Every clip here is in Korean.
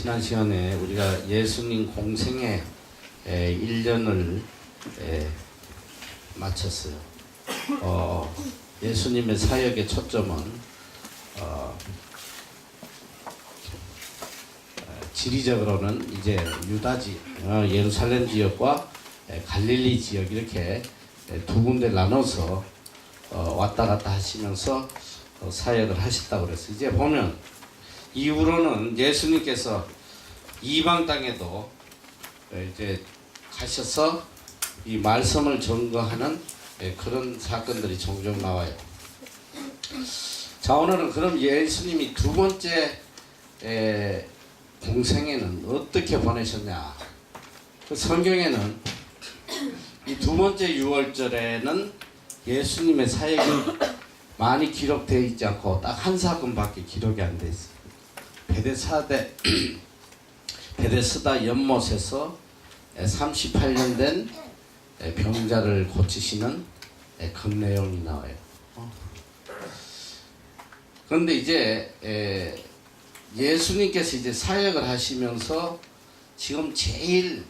지난 시간에 우리가 예수님 공생의 1년을 마쳤어요. 예수님의 사역의 초점은 지리적으로는 이제 유다지, 예루살렘 지역과 갈릴리 지역 이렇게 두 군데 나눠서 왔다 갔다 하시면서 사역을 하셨다고 그랬어요. 이제 보면 이후로는 예수님께서 이방 땅에도 이제 가셔서 이 말씀을 전거하는 그런 사건들이 종종 나와요. 자, 오늘은 그럼 예수님이 두 번째 공생에는 어떻게 보내셨냐? 그 성경에는 이 두 번째 유월절에는 예수님의 사역이 많이 기록되어 있지 않고 딱 한 사건밖에 기록이 안 돼 있어요. 베데스다 연못에서 38년 된 병자를 고치시는 그 내용이 나와요. 그런데 이제 예수님께서 이제 사역을 하시면서 지금 제일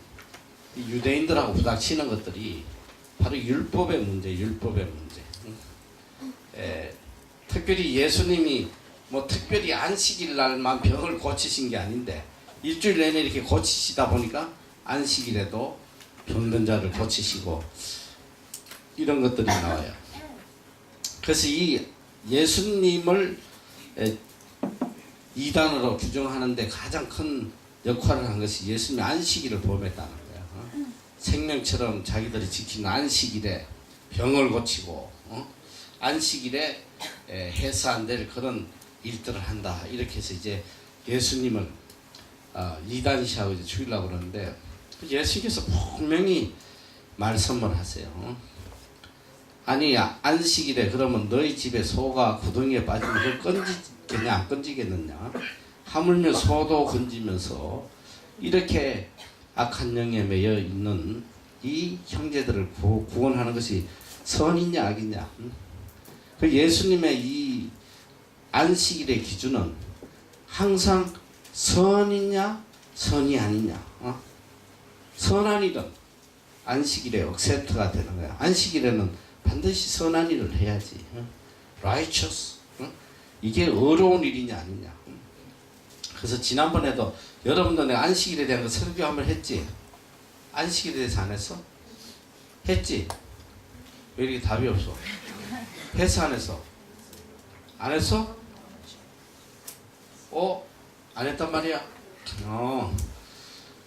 유대인들하고 부닥치는 것들이 바로 율법의 문제. 특별히 예수님이 뭐 특별히 안식일 날만 병을 고치신 게 아닌데 일주일 내내 이렇게 고치시다 보니까 안식일에도 병든 자를 고치시고 이런 것들이 나와요. 그래서 이 예수님을 이단으로 규정하는데 가장 큰 역할을 한 것이 예수님의 안식일을 범했다는 거예요. 생명처럼 자기들이 지키는 안식일에 병을 고치고 안식일에 해서 안 될 그런 일들을 한다. 이렇게 해서 이제 예수님을 이단시하고 이제 죽이려고 그러는데 예수님께서 분명히 말씀을 하세요. 아니 안식일에 그러면 너희 집에 소가 구덩이에 빠지면 그걸 건지겠냐 안 건지겠느냐? 하물며 소도 건지면서 이렇게 악한 영에 매여 있는 이 형제들을 구원하는 것이 선이냐 악이냐? 그 예수님의 이 안식일의 기준은 항상 선이냐 선이 아니냐. 선한 일은 안식일에 억셉트가 되는 거야. 안식일에는 반드시 선한 일을 해야지. righteous. 이게 어려운 일이냐 아니냐. 그래서 지난번에도 여러분도 내가 안식일에 대한 거 설교 한번 했지. 안식일에 대해서 안 했어? 했지? 왜 이렇게 답이 없어? 했어 안 했어? 안 했어? 안 했단 말이야?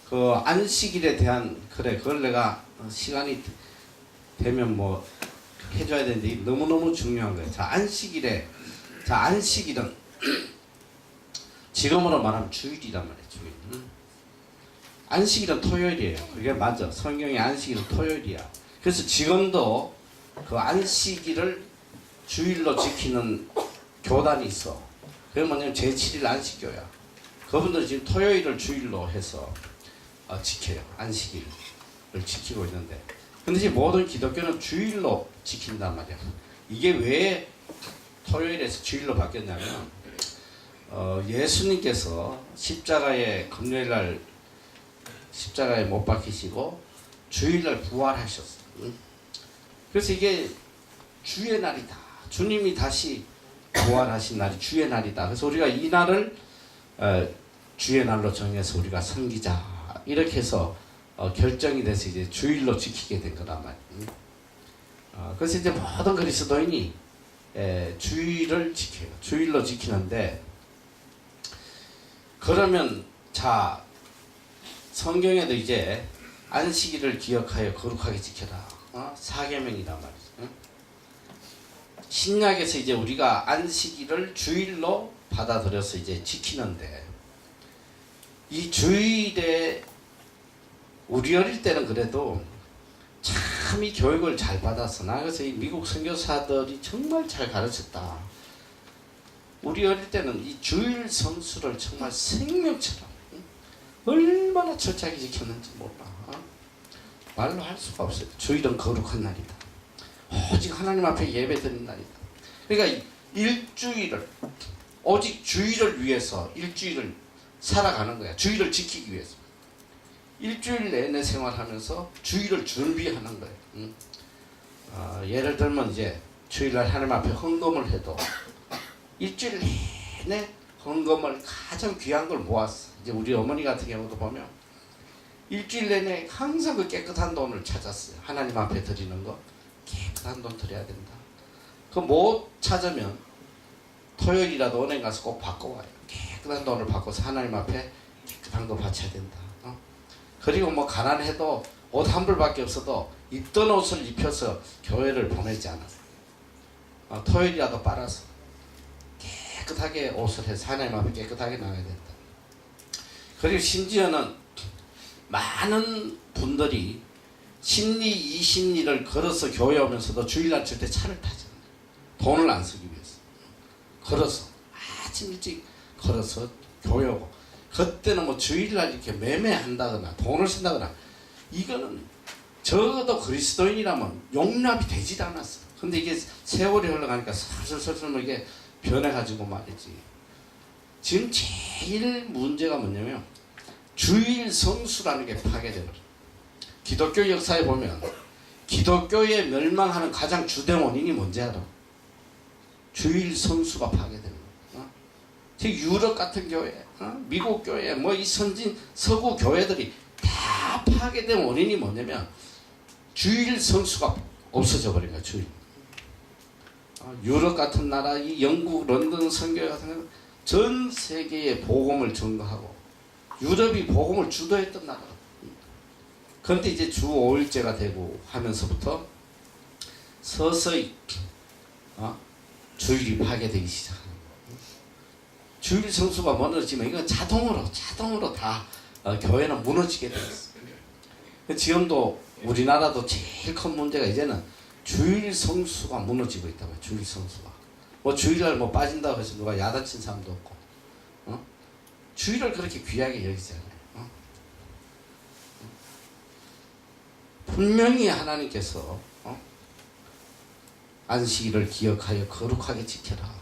그 안식일에 대한 그걸 내가 시간이 되면 뭐 해줘야 되는데 너무너무 중요한 거예요. 자, 안식일은 지금으로 말하면 주일이란 말이에요. 주일. 안식일은 토요일이에요. 그게 맞아. 성경의 안식일은 토요일이야. 그래서 지금도 그 안식일을 주일로 지키는 교단이 있어. 그게 뭐냐면 제7일 안식교야. 그분들이 지금 토요일을 주일로 해서 지켜요. 안식일을 지키고 있는데. 근데 이제 모든 기독교는 주일로 지킨단 말이야. 이게 왜 토요일에서 주일로 바뀌었냐면 예수님께서 십자가에 금요일날 십자가에 못 박히시고 주일날 부활하셨어요. 그래서 이게 주의 날이다. 주님이 다시 부활하신 날이 주의 날이다. 그래서 우리가 이 날을 주의 날로 정해서 우리가 섬기자. 이렇게 해서 결정이 돼서 이제 주일로 지키게 된 거란 말이에요. 그래서 이제 모든 그리스도인이 주일을 지켜요. 주일로 지키는데 그러면 자 성경에도 이제 안식일을 기억하여 거룩하게 지켜라. 사계명이란 말이죠. 신약에서 이제 우리가 안식일을 주일로 받아들여서 이제 지키는데 이 주일에 우리 어릴 때는 그래도 참 이 교육을 잘 받았어. 나 그래서 이 미국 선교사들이 정말 잘 가르쳤다. 우리 어릴 때는 이 주일 성수를 정말 생명처럼 얼마나 철저하게 지켰는지 몰라. 말로 할 수가 없어요. 주일은 거룩한 날이다. 오직 하나님 앞에 예배드리는 날이다. 그러니까 일주일을 오직 주일을 위해서 일주일을 살아가는 거야. 주일을 지키기 위해서. 일주일 내내 생활하면서 주일을 준비하는 거예요. 예를 들면 이제 주일날 하나님 앞에 헌금을 해도 일주일 내내 헌금을 가장 귀한 걸 모았어. 이제 우리 어머니 같은 경우도 보면 일주일 내내 항상 그 깨끗한 돈을 찾았어요. 하나님 앞에 드리는 거 깨끗한 돈 드려야 된다. 그 못 찾으면 토요일이라도 은행 가서 꼭 받고 와요. 깨끗한 돈을 받고서 하나님 앞에 깨끗한 거 바쳐야 된다. 그리고 뭐 가난해도 옷 한 벌밖에 없어도 입던 옷을 입혀서 교회를 보내지 않았어요. 토요일이라도 빨아서 깨끗하게 옷을 해서 하나님 앞에 깨끗하게 나가야 된다. 그리고 심지어는 많은 분들이 심리 이심리를 걸어서 교회 오면서도 주일날 절대 차를 타잖아요. 돈을 안 쓰기 위해서 걸어서 아침 일찍 걸어서 교회 오고, 그때는 뭐 주일날 이렇게 매매한다거나 돈을 쓴다거나 이거는 적어도 그리스도인이라면 용납이 되지도 않았어. 근데 이게 세월이 흘러가니까 슬슬 뭐 이게 변해가지고 말이지. 지금 제일 문제가 뭐냐면 주일 성수라는 게 파괴되거든. 기독교 역사에 보면 기독교에 멸망하는 가장 주된 원인이 뭔지 알아? 주일 성수가 파괴되는 거야. 즉 유럽 같은 교회, 미국 교회, 뭐 이 선진 서구 교회들이 다 파괴된 원인이 뭐냐면 주일 성수가 없어져 버린 거야. 주일. 유럽 같은 나라, 이 영국, 런던 선교회 같은 경우는 전 세계에 복음을 전거하고 유럽이 복음을 주도했던 나라다. 그런데 이제 주 5일제가 되고 하면서부터 서서히 주일이 파괴되기 시작하는 거예요. 주일 성수가 무너지면 이건 자동으로 다 교회는 무너지게 되었어요. 지금도 우리나라도 제일 큰 문제가 이제는 주일 성수가 무너지고 있다고 해요. 주일 성수가. 뭐 주일날 뭐 빠진다고 해서 누가 야단친 사람도 없고, 주일을 그렇게 귀하게 여기지 않아요. 분명히 하나님께서 안식일을 기억하여 거룩하게 지켜라.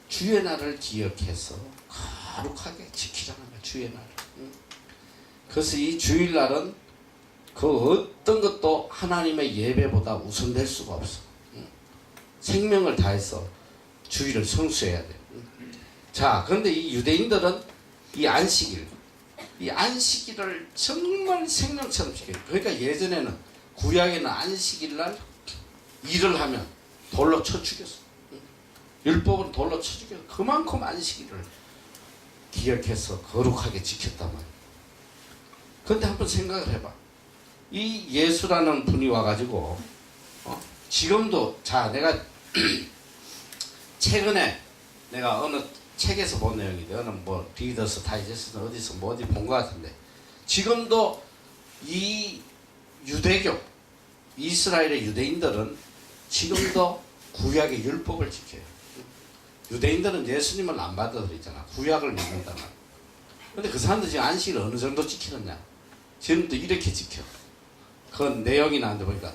주의 날을 기억해서 거룩하게 지키라는 거야. 주의 날. 그래서 이 주일날은 그 어떤 것도 하나님의 예배보다 우선될 수가 없어. 생명을 다해서 주일을 성수해야 돼. 자, 그런데 이 유대인들은 이 안식일을 정말 생명처럼 지켜요. 그러니까 예전에는 구약에는 안식일날 일을 하면 돌로 쳐 죽였어. 율법은 돌로 쳐 죽였어. 그만큼 안식일을 기억해서 거룩하게 지켰단 말이야. 그런데 한번 생각을 해봐. 이 예수라는 분이 와가지고 지금도, 자, 내가 최근에 내가 어느 책에서 본 내용인데, 어느 뭐 리더스 다이제스트 어디서 뭐 어디 본 것 같은데, 지금도 이 유대교, 이스라엘의 유대인들은 지금도 구약의 율법을 지켜요. 유대인들은 예수님을 안 받아들이잖아. 구약을 믿는단 말이야. 근데 그 사람들 지금 안식일을 어느 정도 지키느냐? 지금도 이렇게 지켜. 그 내용이 나왔는데 보니까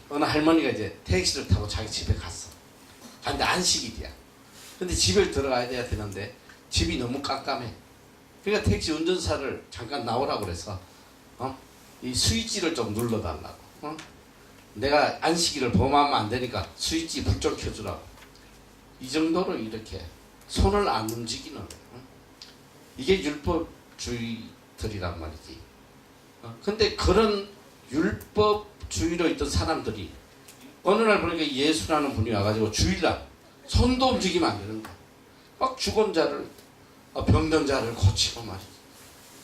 어느 할머니가 이제 택시를 타고 자기 집에 갔어. 근데 안식일이야. 근데 집에 들어가야 돼야 되는데 집이 너무 깜깜해. 그러니까 택시 운전사를 잠깐 나오라고 그래서 이 스위치를 좀 눌러달라고. 내가 안식일을 범하면 안 되니까 스위치 불 좀 켜주라고. 이 정도로 이렇게 손을 안 움직이는 거예요. 이게 율법주의들이란 말이지. 근데 그런 율법주의로 있던 사람들이 어느 날 보니까 예수라는 분이 와가지고 주일날 손도 움직이면 안 되는 거야. 막 죽은 자를, 병든 자를 고치고 말이지.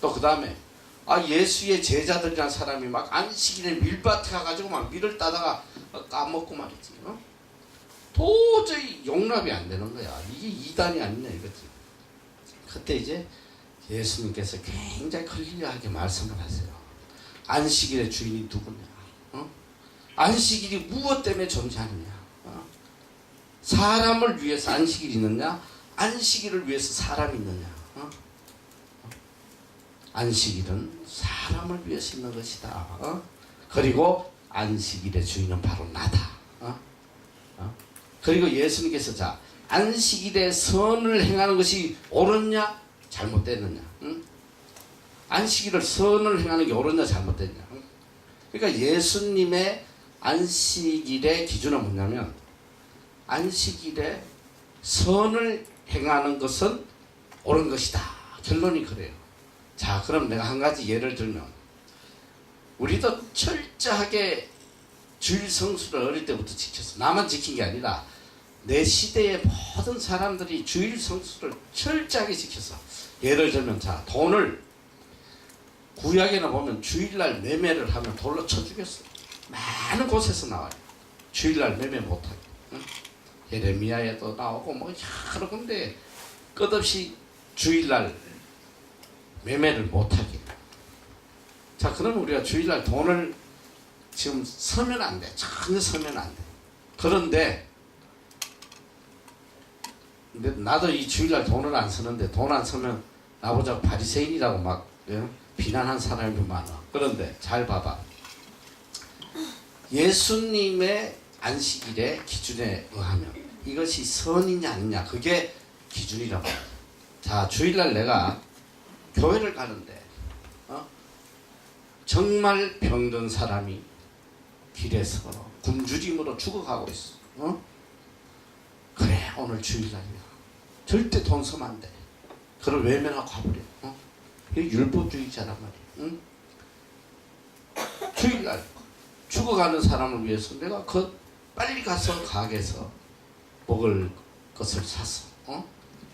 또 그 다음에 예수의 제자들이라는 사람이 막 안식일에 밀밭에 가가지고 막 밀을 따다가 까먹고 말이지. 도저히 용납이 안 되는 거야. 이게 이단이 아니냐 이거지. 그때 이제 예수님께서 굉장히 클리어하게 말씀을 하세요. 안식일의 주인이 누구냐? 안식일이 무엇 때문에 존재하느냐? 사람을 위해서 안식일이 있느냐? 안식일을 위해서 사람이 있느냐? 안식일은 사람을 위해서 있는 것이다. 그리고 안식일의 주인은 바로 나다. 그리고 예수님께서 자, 안식일에 선을 행하는 것이 옳았냐 잘못됐느냐? 응? 안식일을 선을 행하는 게 옳았냐 잘못됐냐? 응? 그러니까 예수님의 안식일의 기준은 뭐냐면 안식일에 선을 행하는 것은 옳은 것이다. 결론이 그래요. 자, 그럼 내가 한 가지 예를 들면 우리도 철저하게 주일 성수를 어릴 때부터 지켰어. 나만 지킨 게 아니라 내 시대의 모든 사람들이 주일 성수를 철저하게 지켰어. 예를 들면 자, 돈을 구약에나 보면 주일날 매매를 하면 돌로 쳐 죽였어. 많은 곳에서 나와요. 주일날 매매 못하게. 응? 예레미야에도 나오고 뭐 여러 군데 끝없이 주일날 매매를 못하게. 자, 그러면 우리가 주일날 돈을 지금 서면 안 돼. 전혀 서면 안 돼. 그런데 나도 이 주일날 돈을 안 쓰는데 돈 안 쓰면 나보자 바리새인이라고 막 비난한 사람이 많아. 그런데 잘 봐봐. 예수님의 안식일의 기준에 의하면 이것이 선이냐 아니냐 그게 기준이라고. 자, 주일날 내가 교회를 가는데 정말 병든 사람이 길에서 굶주림으로 죽어가고 있어. 그래, 오늘 주일날이야. 절대 돈 쓰면 안 돼. 그걸 외면하고 가버려. 이게 율법주의자란 말이야. 응? 주일날 죽어가는 사람을 위해서 내가 빨리 가서 가게에서 먹을 것을 샀어.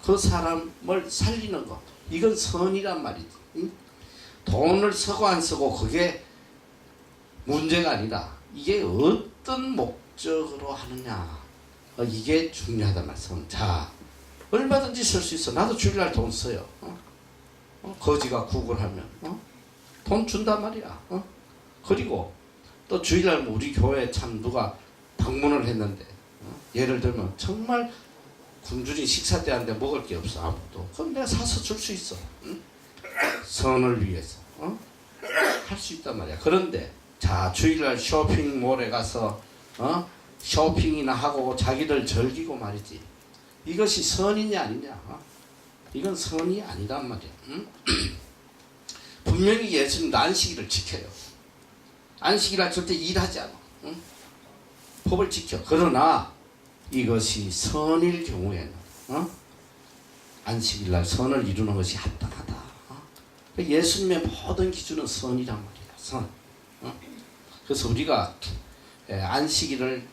그 사람을 살리는 것. 이건 선이란 말이지. 응? 돈을 쓰고 안 쓰고 그게 문제가 아니라 이게 어떤 목적으로 하느냐. 이게 중요하단 말씀. 자, 얼마든지 쓸 수 있어. 나도 주일날 돈 써요. 거지가 구걸하면 돈 준단 말이야. 그리고 또 주일날 우리 교회에 참 누가 방문을 했는데 예를 들면 정말 굶주린 식사 때 하는데 먹을 게 없어 아무것도. 그럼 내가 사서 줄 수 있어. 선을 위해서 할 수 있단 말이야. 그런데 자, 주일날 쇼핑몰에 가서 쇼핑이나 하고 자기들 즐기고 말이지. 이것이 선이냐 아니냐? 이건 선이 아니란 말이야. 분명히 예수님도 안식일을 지켜요. 안식일날 절대 일하지 않아. 법을 지켜. 그러나 이것이 선일 경우에는 안식일날 선을 이루는 것이 합당하다. 예수님의 모든 기준은 선이란 말이야. 선. 그래서 우리가 안식일을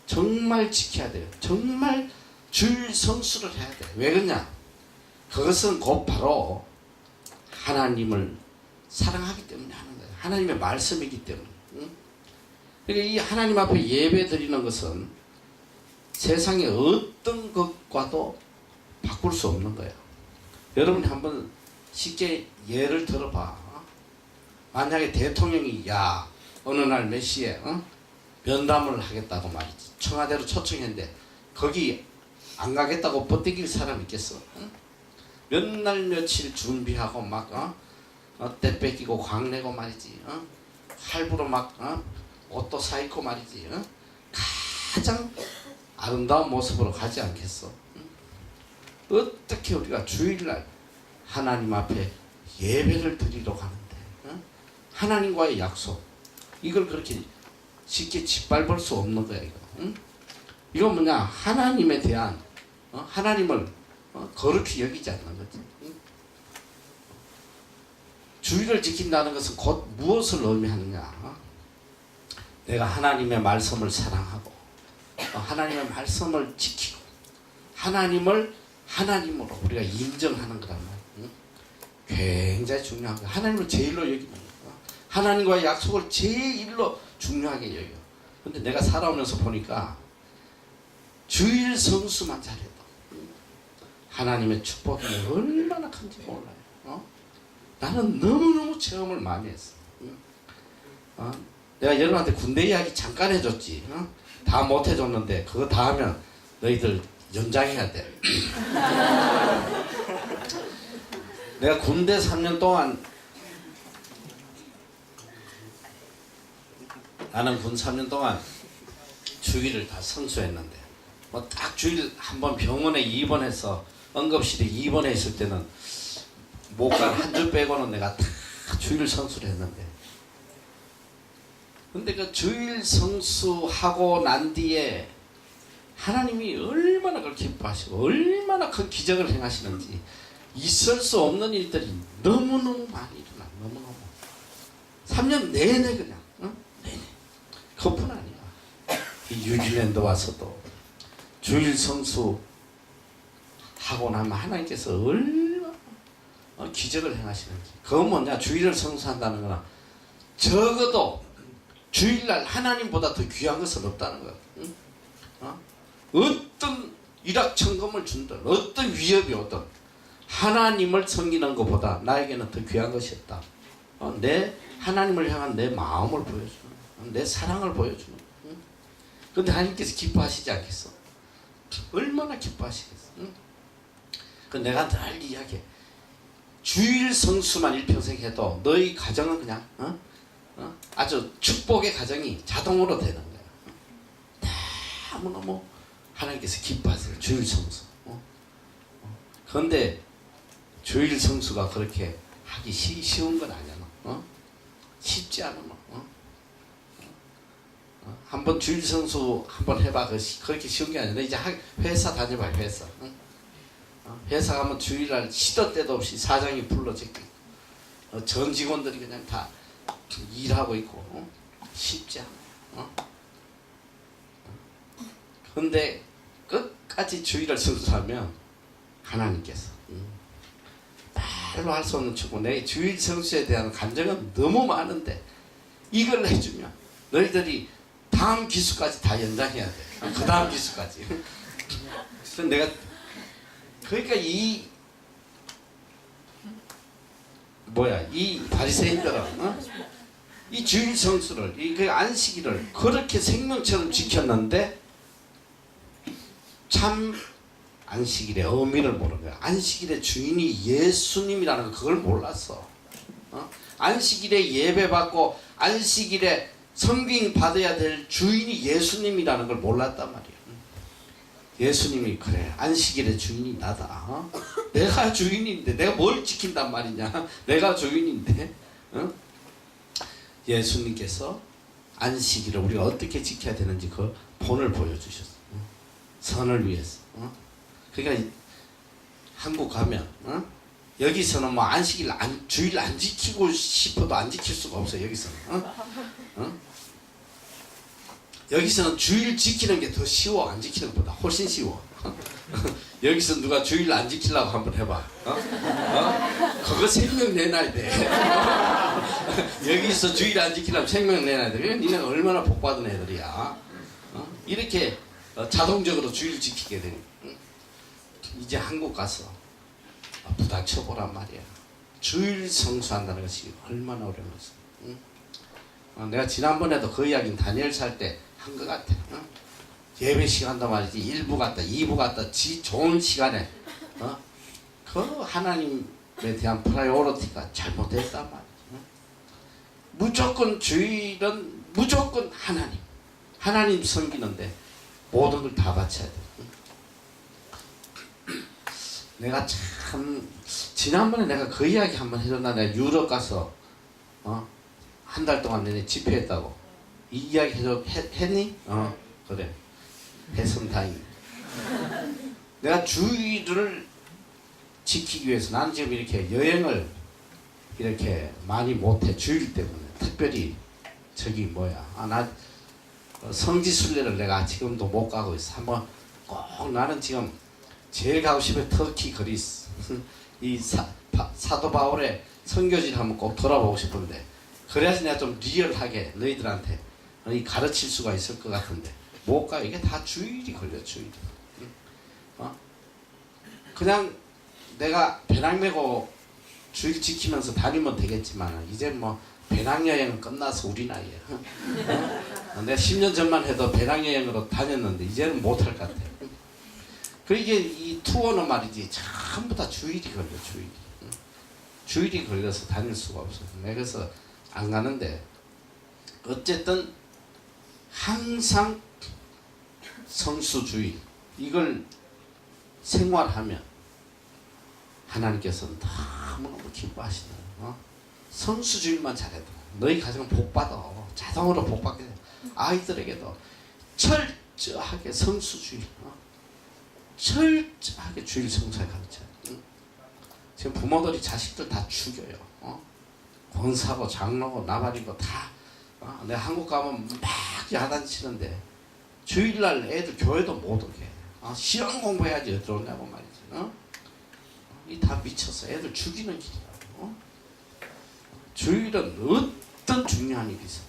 정말 지켜야 돼요. 정말 주일 성수를 해야 돼. 왜 그러냐? 그것은 곧 바로 하나님을 사랑하기 때문에 하는 거예요. 하나님의 말씀이기 때문에. 그러니까 이 하나님 앞에 예배 드리는 것은 세상의 어떤 것과도 바꿀 수 없는 거예요. 여러분이 한번 쉽게 예를 들어봐. 만약에 대통령이 어느 날 몇 시에 면담을 하겠다고 말이지. 청와대로 초청했는데 거기 안 가겠다고 버티길 사람 있겠어? 몇 날 며칠 준비하고 막 때 뺏기고 광내고 말이지. 할부로 막 옷도 사입고 말이지. 가장 아름다운 모습으로 가지 않겠어? 어떻게 우리가 주일날 하나님 앞에 예배를 드리러 가는데 하나님과의 약속 이걸 그렇게 쉽게 짓밟을 수 없는 거야 이거. 이건 뭐냐? 하나님에 대한 하나님을 거룩히 여기지 않는 거지. 주일을 지킨다는 것은 곧 무엇을 의미하느냐? 내가 하나님의 말씀을 사랑하고 하나님의 말씀을 지키고 하나님을 하나님으로 우리가 인정하는 거란 말이야. 굉장히 중요한 거야. 하나님을 제일로 여기는 거야. 하나님과의 약속을 제일로 중요하게 여겨. 근데 내가 살아오면서 보니까 주일 성수만 잘해도 하나님의 축복이 얼마나 큰지 몰라요. 나는 너무너무 체험을 많이 했어. 내가 여러분한테 군대 이야기 잠깐 해줬지. 다 못 해줬는데 그거 다 하면 너희들 연장해야 돼. 내가 군대 3년 동안 나는 군 3년 동안 주일을 다 성수했는데 뭐 딱 주일 한번 병원에 입원해서 응급실에 입원해 있을 때는 못 간 한 주 빼고는 내가 다 주일 성수를 했는데, 근데 그 주일 성수하고 난 뒤에 하나님이 얼마나 그걸 기뻐하시고 얼마나 큰 기적을 행하시는지, 있을 수 없는 일들이 너무너무 많이 일어나. 너무너무 3년 내내 그냥 내내. 그뿐 아니야. 이 뉴질랜드 와서도 주일 성수 하고 나면 하나님께서 얼마나 기적을 행하시는지. 그건 뭐냐, 주일을 성수한다는 거나 적어도 주일날 하나님보다 더 귀한 것은 없다는 거야. 응? 어떤 일확천금을 준든 어떤 위협이 오든 하나님을 섬기는 것보다 나에게는 더 귀한 것이 없다. 내 하나님을 향한 내 마음을 보여주는, 내 사랑을 보여주는. 그런데 하나님께서 기뻐하시지 않겠어? 얼마나 기뻐하시겠어? 그 내가 늘 이야기해. 주일 성수만 일평생 해도 너희 가정은 그냥 아주 축복의 가정이 자동으로 되는 거야. 너무너무 하나님께서 기뻐하세요. 주일 성수. 그런데 주일 성수가 그렇게 하기 쉬운 건 아니야. 쉽지 않아. 한번 주일 성수 한번 해봐. 그렇게 쉬운 게 아니라 이제 회사 다녀봐. 회사. 회사 가면 주일날 시도 때도 없이 사장이 불러제끼고 전 직원들이 그냥 다 일하고 있고 쉽지 않아. 그런데 끝까지 주일을 성수하면 하나님께서 말로 할 수 없는 축복, 내 주일 성수에 대한 감정은 너무 많은데 이걸 해주면 너희들이 다음 기수까지 다 연장해야 돼. 그 다음 기수까지. 그래서 내가 그러니까 이 바리새인들은 이 주일 성수를, 그 안식일을 그렇게 생명처럼 지켰는데 참 안식일의 의미를 모르는 거야. 안식일의 주인이 예수님이라는 거, 그걸 몰랐어. 안식일에 예배받고 안식일에 섬김 받아야 될 주인이 예수님이라는 걸 몰랐단 말이야. 예수님이 그래, 안식일의 주인이 나다. 내가 주인인데 내가 뭘 지킨단 말이냐. 내가 주인인데. 예수님께서 안식일을 우리가 어떻게 지켜야 되는지 그 본을 보여주셨어. 선을 위해서. 그러니까 한국 가면 여기서는 뭐 안식일 주일 안 지키고 싶어도 안 지킬 수가 없어. 여기서는 여기서는 주일 지키는 게 더 쉬워. 안 지키는 것보다 훨씬 쉬워. 여기서 누가 주일 안 지키려고 한번 해봐. 그거 생명 내놔야 돼. 여기서 주일 안 지키려면 생명 내놔야 돼. 니네가 얼마나 복받은 애들이야. 이렇게 자동적으로 주일 지키게 되니. 이제 한국 가서 부닥쳐보란 말이야. 주일 성수한다는 것이 얼마나 어려운 것이야. 내가 지난번에도 그 이야기는 다니엘 살 때 한 것 같아. 예배 시간도 말이지, 1부 갔다 2부 갔다 좋은 시간에 그 하나님에 대한 프라이오리티가 잘못됐단 말이야. 무조건 주일은 무조건 하나님 섬기는데 모든 걸 다 바쳐야 돼. 내가 참 지난번에 내가 그 이야기 한번 해줬나. 내가 유럽 가서 한 달 동안 내내 집회했다고 이 이야기 했니? 그래, 했으면 다행이야. 내가 주일을 지키기 위해서 나는 지금 이렇게 여행을 이렇게 많이 못해. 주일 때문에. 특별히 나 성지순례를 내가 지금도 못 가고 있어. 한번 꼭 나는 지금 제일 가고 싶은 터키, 그리스. 이 사도 바울의 선교지를 한번 꼭 돌아보고 싶은데, 그래야지 내가 좀 리얼하게 너희들한테 가르칠 수가 있을 것 같은데 못 가. 이게 다 주일이 걸려. 주일이. 그냥 내가 배낭 메고 주일 지키면서 다니면 되겠지만 이제 뭐 배낭여행은 끝나서 우리 나이에. 내가 10년 전만 해도 배낭여행으로 다녔는데 이제는 못할 것 같아. 그러니까 이 투어는 말이지 전부 다 주일이 걸려. 주일이 걸려서 다닐 수가 없어. 내가 그래서 안 가는데, 어쨌든 항상 성수주일, 이걸 생활하면 하나님께서는 너무너무 기뻐하시는 성수주일만 잘해도 너희 가정은 복받아. 자동으로 복받게 돼. 아이들에게도 철저하게 성수주일, 철저하게 주일 성사에 가르쳐요. 지금 부모들이 자식들 다 죽여요. 권사고 장로고 나발이고 다. 내가 한국 가면 막 야단치는데 주일날 애들 교회도 못 오게. 시험 공부해야지 어디로 오냐고 말이지. 이 다 미쳤어. 애들 죽이는 길이라고. 주일은 어떤 중요한 일이 있어.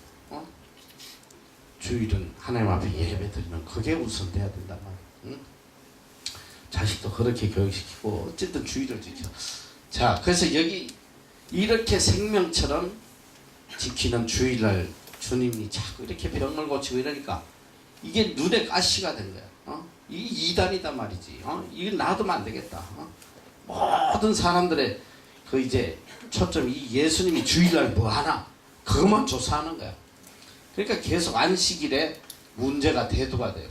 주일은 하나님 앞에 예배 드리는 그게 우선돼야 된단 말이야. 자식도 그렇게 교육시키고 어쨌든 주일을 지켜. 자, 그래서 여기 이렇게 생명처럼 지키는 주일날 주님이 자꾸 이렇게 병을 고치고 이러니까 이게 눈에 가시가 된 거야. 이게 이단이다 말이지. 이거 놔두면 안 되겠다. 모든 사람들의 그 이제 초점이 예수님이 주일날 뭐 하나 그것만 조사하는 거야. 그러니까 계속 안식일에 문제가 대두가 돼요.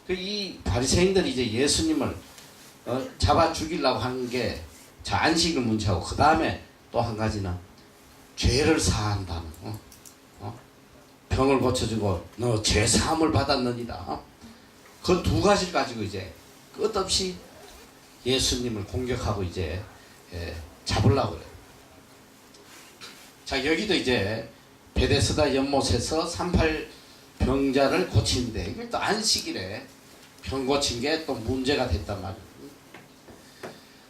이 바리새인들이 이제 예수님을 잡아 죽이려고 하는 게 자 안식일 문제하고 그 다음에 또 한 가지는 죄를 사한다는 병을 고쳐주고 너 죄 사함을 받았느니라. 그 두 가지를 가지고 이제 끝없이 예수님을 공격하고 이제 잡으려고 그래요. 자 여기도 이제 베데스다 연못에서 38병자를 고치는데 이걸 또 안식일에 병 고친 게 또 문제가 됐단 말이에요.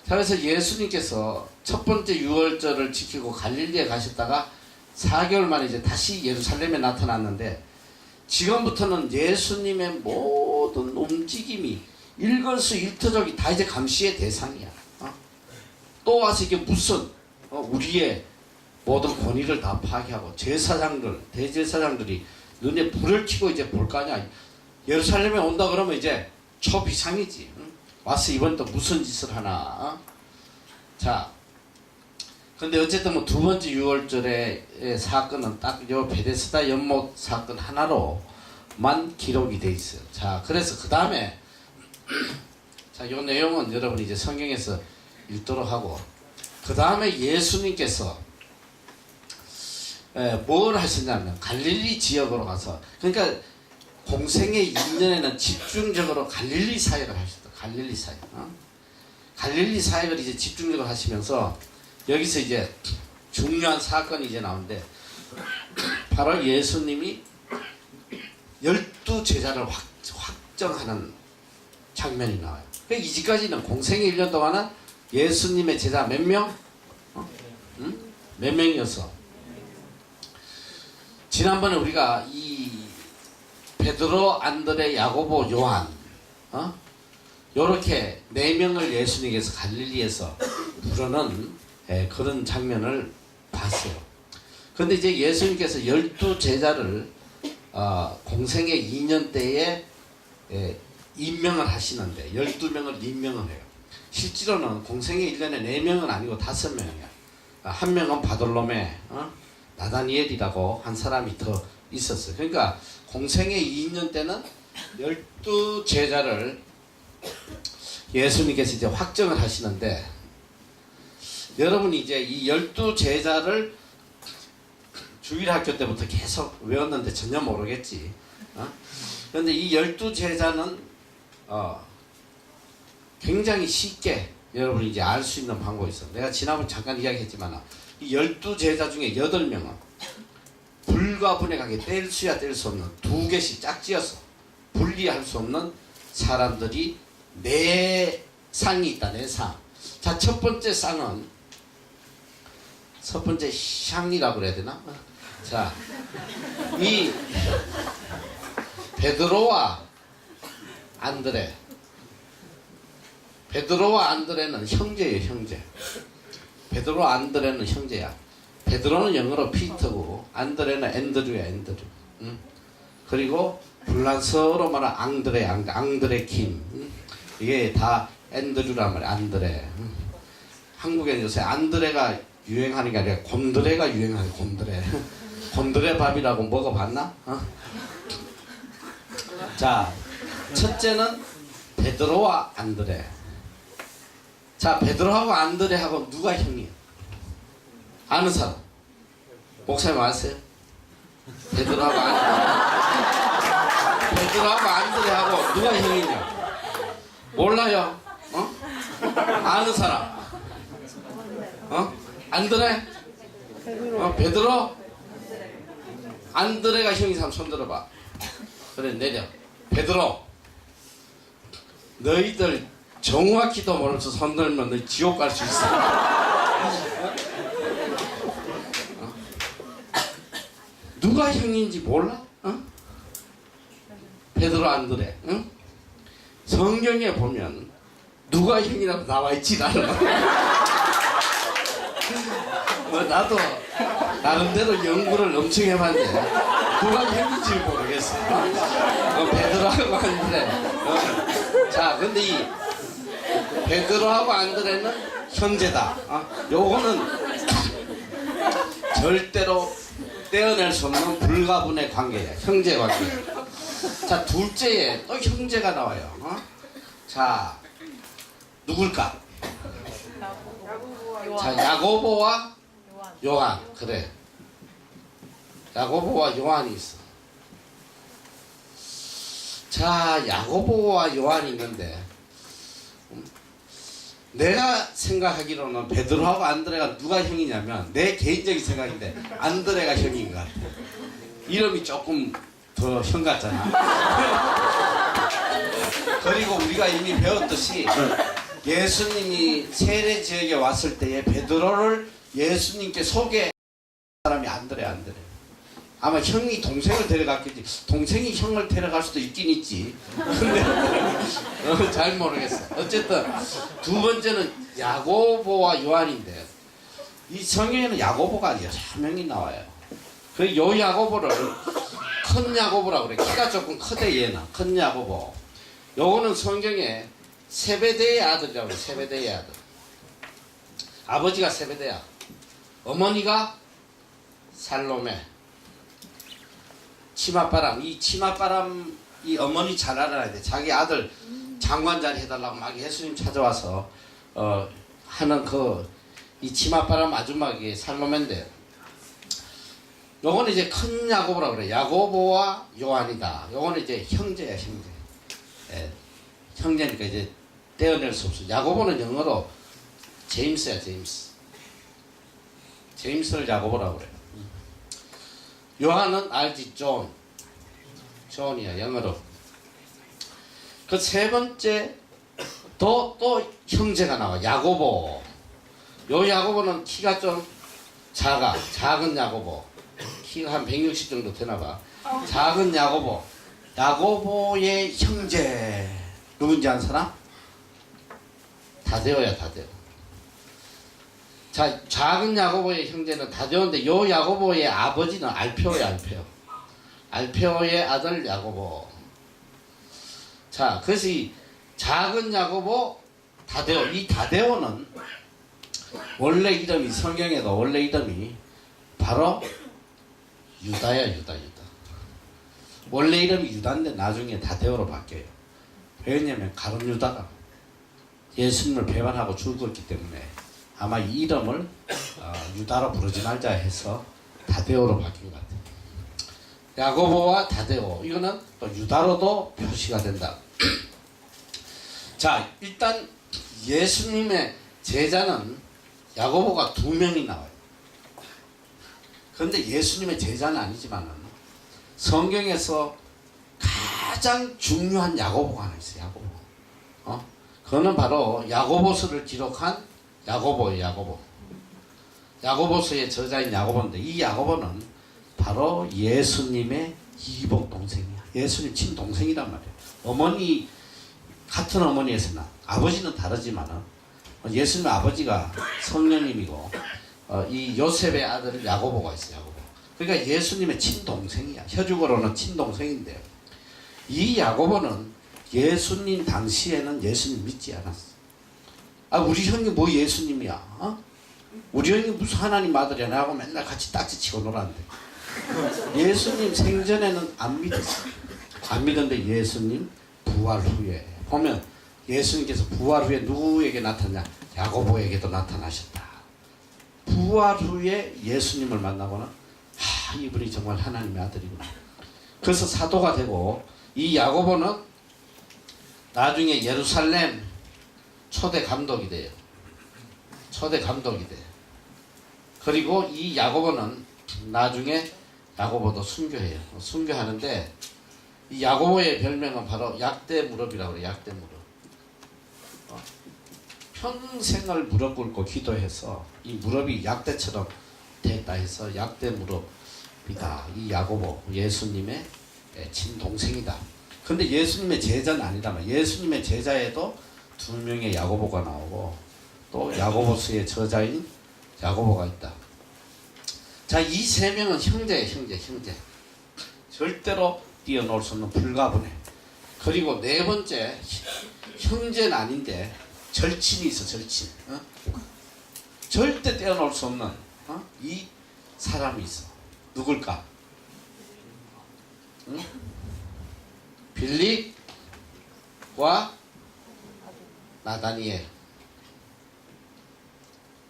자 그래서 예수님께서 첫 번째 유월절을 지키고 갈릴리에 가셨다가 4개월 만에 이제 다시 예루살렘에 나타났는데 지금부터는 예수님의 모든 움직임이 일거수일투족이 다 이제 감시의 대상이야. 또 와서 이게 무슨 우리의 모든 권위를 다 파괴하고 제사장들, 대제사장들이 눈에 불을 켜고 이제 볼 거 아니야. 예루살렘에 온다 그러면 이제 초비상이지. 와서 이번 또 무슨 짓을 하나. 자, 근데 어쨌든 뭐 두 번째 유월절의 사건은 딱 요 베데스다 연못 사건 하나로만 기록이 돼 있어요. 자, 그래서 그 다음에 자, 요 내용은 여러분이 이제 성경에서 읽도록 하고 그 다음에 예수님께서 뭘 하셨냐면 갈릴리 지역으로 가서 그러니까 공생의 2년에는 집중적으로 갈릴리 사역을 하셨다. 갈릴리 사역. 갈릴리 사역을 이제 집중적으로 하시면서 여기서 이제 중요한 사건이 이제 나오는데 바로 예수님이 12제자를 확정하는 장면이 나와요. 그러니까 이제까지는 공생의 1년 동안은 예수님의 제자 몇 명? 몇 명이었어? 지난번에 우리가 이 베드로, 안드레, 야고보, 요한 요렇게 4명을 예수님께서 갈릴리에서 부르는 그런 장면을 봤어요. 그런데 이제 예수님께서 12제자를 공생의 2년 때에 임명을 하시는데 12명을 임명을 해요. 실제로는 공생의 1년에 4명은 아니고 5명이야. 한 명은 바돌로메, 나다니엘이라고 한 사람이 더 있었어요. 그러니까 공생의 2년 때는 12제자를 예수님께서 이제 확정을 하시는데 여러분이 이제 이 12제자를 주일학교 때부터 계속 외웠는데 전혀 모르겠지. 그런데 이 12제자는 굉장히 쉽게 여러분이 이제 알 수 있는 방법이 있어. 내가 지난번에 잠깐 이야기했지만 이 12제자 중에 8명은 불가분해하게 뗄 수야 뗄 수 없는 2개씩 짝지어서 분리할 수 없는 사람들이 4상이 있다. 4상. 자, 첫 번째 쌍은 첫 번째 샹이라고 그래야 되나? 자, 이 베드로와 안드레. 베드로와 안드레는 형제예요, 형제. 베드로와 안드레는 형제야. 베드로는 영어로 피터고 안드레는 앤드류야, 앤드류. 그리고 불란서로 말하면 앙드레 킴. 이게 다 앤드류란 말이야, 안드레. 한국에는 요새 안드레가 유행하는 게 아니라 곤드레가 유행하는 곤드레. 곤드레 밥이라고 먹어봤나? 자, 첫째는 베드로와 안드레. 자, 베드로하고 안드레하고 누가 형이에요? 아는 사람? 목사님 아세요? 베드로하고 안드레하고 누가 형이냐? 몰라요? 어? 아는 사람? 어? 안드레? 베드로? 안드레가 형인 사람 손 들어봐. 그래, 내려. 베드로, 너희들 정확히도 모르면서 손 들면 너희 지옥 갈 수 있어. 누가 형인지 몰라? 어? 베드로, 안드레. 응? 성경에 보면 누가 형이라고 나와 있지 않아. 나도 나름대로 연구를 엄청 해봤는데 누가 형인지 모르겠어. 베드로하고 안드레. 자, 근데 이 베드로하고 안드레는 형제다. 요거는 절대로 떼어낼 수 없는 불가분의 관계야. 형제 관계. 자, 둘째에 또 형제가 나와요. 자, 누굴까? 자, 야고보와 요한. 그래, 야고보와 요한이 있어. 자, 야고보와 요한이 있는데 내가 생각하기로는 베드로하고 안드레가 누가 형이냐면, 내 개인적인 생각인데 안드레가 형인 것 같아. 이름이 조금 더 형 같잖아. 그리고 우리가 이미 배웠듯이 예수님이 세례 지역에 왔을 때에 베드로를 예수님께 소개한 사람이 안드레. 아마 형이 동생을 데려갔겠지. 동생이 형을 데려갈 수도 있긴 있지. 근데 잘 모르겠어. 어쨌든 두 번째는 야고보와 요한인데, 이 성경에는 야고보가 여러 명이 나와요. 그 요 야고보를 큰 야고보라고 그래. 키가 조금 크대 얘는. 큰 야고보. 요거는 성경에 세베대의 아들이라고 그래. 세베대의 아들. 아버지가 세베대야. 어머니가 살로메. 치맛바람. 이 치맛바람, 이 어머니 잘 알아야 돼. 자기 아들 장관 자리 해달라고 막 예수님 찾아와서 하는 이 치맛바람 아줌마가 살로메인데, 요거는 이제 큰 야고보라고 그래. 야고보와 요한이다. 요거는 이제 형제야, 형제. 예, 형제니까 이제 떼어낼 수 없어. 야고보는 영어로 제임스야, 제임스. 제임스를 야고보라고 그래. 요한은 알지? 존이야, 영어로. 그 세 번째 또 형제가 나와. 야고보. 요 야고보는 키가 좀 작은 야고보. 키가 한 160 정도 되나봐. 작은 야고보. 야고보의 형제 누군지 아는 사람? 다데오야, 다데오. 자, 작은 야고보의 형제는 다데오인데, 요 야고보의 아버지는 알페오야, 알페오. 알페오의 아들 야고보. 자, 그래서 이 작은 야고보, 다데오. 이 다데오는 원래 이름이, 성경에도 원래 이름이 바로 유다야, 유다. 원래 이름이 유다인데 나중에 다데오로 바뀌어요. 왜냐면 가룟 유다가 예수님을 배반하고 죽었기 때문에 아마 이 이름을 유다로 부르지 말자 해서 다데오로 바뀐 것 같아요. 야고보와 다데오, 이거는 또 유다로도 표시가 된다. 자, 일단 예수님의 제자는 야고보가 2명이 나와요. 그런데 예수님의 제자는 아니지만은 성경에서 가장 중요한 야고보가 하나 있어요. 야고보. 그거는 바로 야고보서를 기록한 야고보예요. 야고보. 야고보서의 저자인 야고보인데, 이 야고보는 바로 예수님의 이복 동생이야. 예수님 친동생이란 말이에요. 어머니, 같은 어머니에서 나. 아버지는 다르지만은 예수님 아버지가 성령님이고, 이 요셉의 아들 야고보가 있어요. 야고보. 그러니까 예수님의 친동생이야. 혈육으로는 친동생인데, 이 야고보는 예수님 당시에는 예수님 믿지 않았어. 우리 형이 뭐 예수님이야? 우리 형이 무슨 하나님 아들이야? 나하고 맨날 같이 딱지치고 놀았는데. 예수님 생전에는 안 믿었어. 안 믿었는데 예수님 부활 후에 보면 예수님께서 부활 후에 누구에게 나타났냐? 야고보에게도 나타나셨다. 부활 후에 예수님을 만나고는 이분이 정말 하나님의 아들이구나. 그래서 사도가 되고, 이 야고보는 나중에 예루살렘 초대 감독이 돼요. 초대 감독이 돼요. 그리고 이 야고보는 나중에 야고보도 순교해요. 순교하는데 이 야고보의 별명은 바로 약대 무릎이라고 그래요. 약대 무릎. 평생을 무릎 꿇고 기도해서 이 무릎이 약대처럼 됐다 해서 약대 무릎이다. 이 야고보 예수님의 친동생이다. 근데 예수님의 제자는 아니다만 예수님의 제자에도 두 명의 야고보가 나오고 또 야고보서의 저자인 야고보가 있다. 자, 이 세 명은 형제예요. 형제. 절대로 뛰어놀 수 없는 불가분해. 그리고 네 번째, 형제는 아닌데 절친이 있어. 절친. 절대 뛰어놀 수 없는 이 사람이 있어. 누굴까? 응? 빌립과 나다니엘.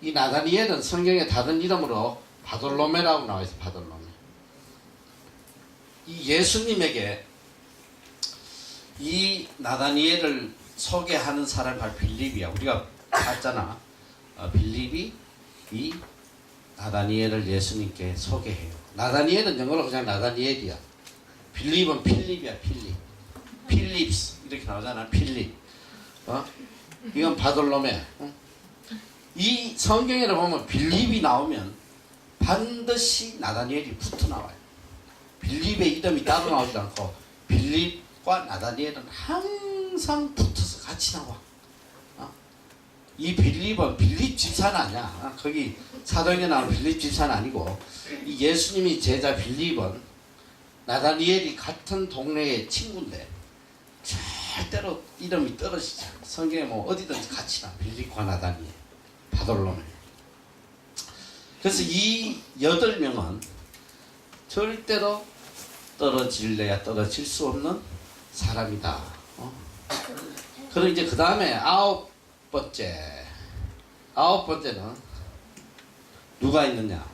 이 나다니엘은 성경에 다른 이름으로 바돌로메라고 나와 있어. 바돌로메. 이 예수님에게 이 나다니엘을 소개하는 사람이 바로 빌립이야. 우리가 봤잖아. 빌립이 이 나다니엘을 예수님께 소개해요. 나다니엘은 영어로 그냥 나다니엘이야. 빌립은 필립이야. 필립스 이렇게 나오잖아. 필립. 이건 바돌로메. 이 성경에 보면 빌립이 나오면 반드시 나다니엘이 붙어 나와요. 빌립의 이름이 따로 나오지 않고 빌립과 나다니엘은 항상 붙어서 같이 나와. 이 빌립은 빌립 집사는 아니야. 거기 사도행전에 나오는 빌립 집사는 아니고 이 예수님이 제자 빌립은 나다니엘이 같은 동네의 친구인데 절대로 이름이 떨어지지 않아. 성경에 뭐 어디든지 같이 나. 빌립과 나다니엘, 바돌로메. 그래서 이 8명은 절대로 떨어질래야 떨어질 수 없는 사람이다. 그럼 이제 그 다음에 아홉 번째는 누가 있느냐?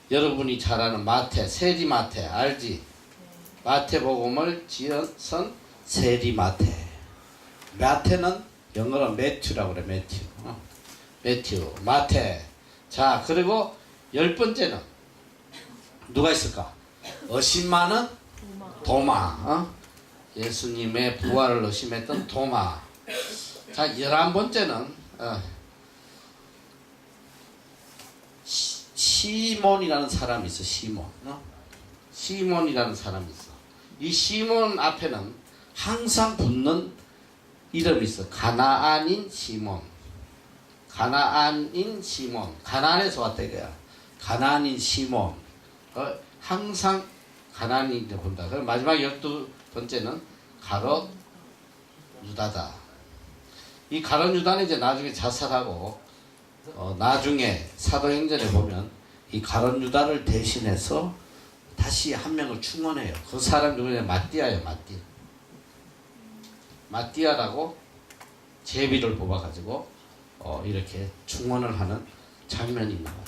여러분이 잘 아는 마태, 세리 마태 알지? 마태복음을 지어선 세리 마태. 마태는 영어로 매튜라고 그래. 매튜, 마태. 자, 그리고 10번째는 누가 있을까? 의심하는 도마. 예수님의 부활을 의심했던 도마. 자, 11번째는 시몬이라는 사람이 있어. 시몬이라는 사람이 있어. 이 시몬 앞에는 항상 붙는 이름이 있어. 가나안인 시몬. 가나안에서 왔다 이거야. 가나안인 시몬. 항상 가나안인을 본다. 그럼 마지막 12번째는 가롯 유다다. 이 가롯 유다는 이제 나중에 자살하고 나중에 사도행전에 보면 이 가롯 유다를 대신해서 다시 한 명을 충원해요. 그 사람 누구냐? 마띠아예요. 마띠아라고 제비를 뽑아가지고 이렇게 충원을 하는 장면이 나와요.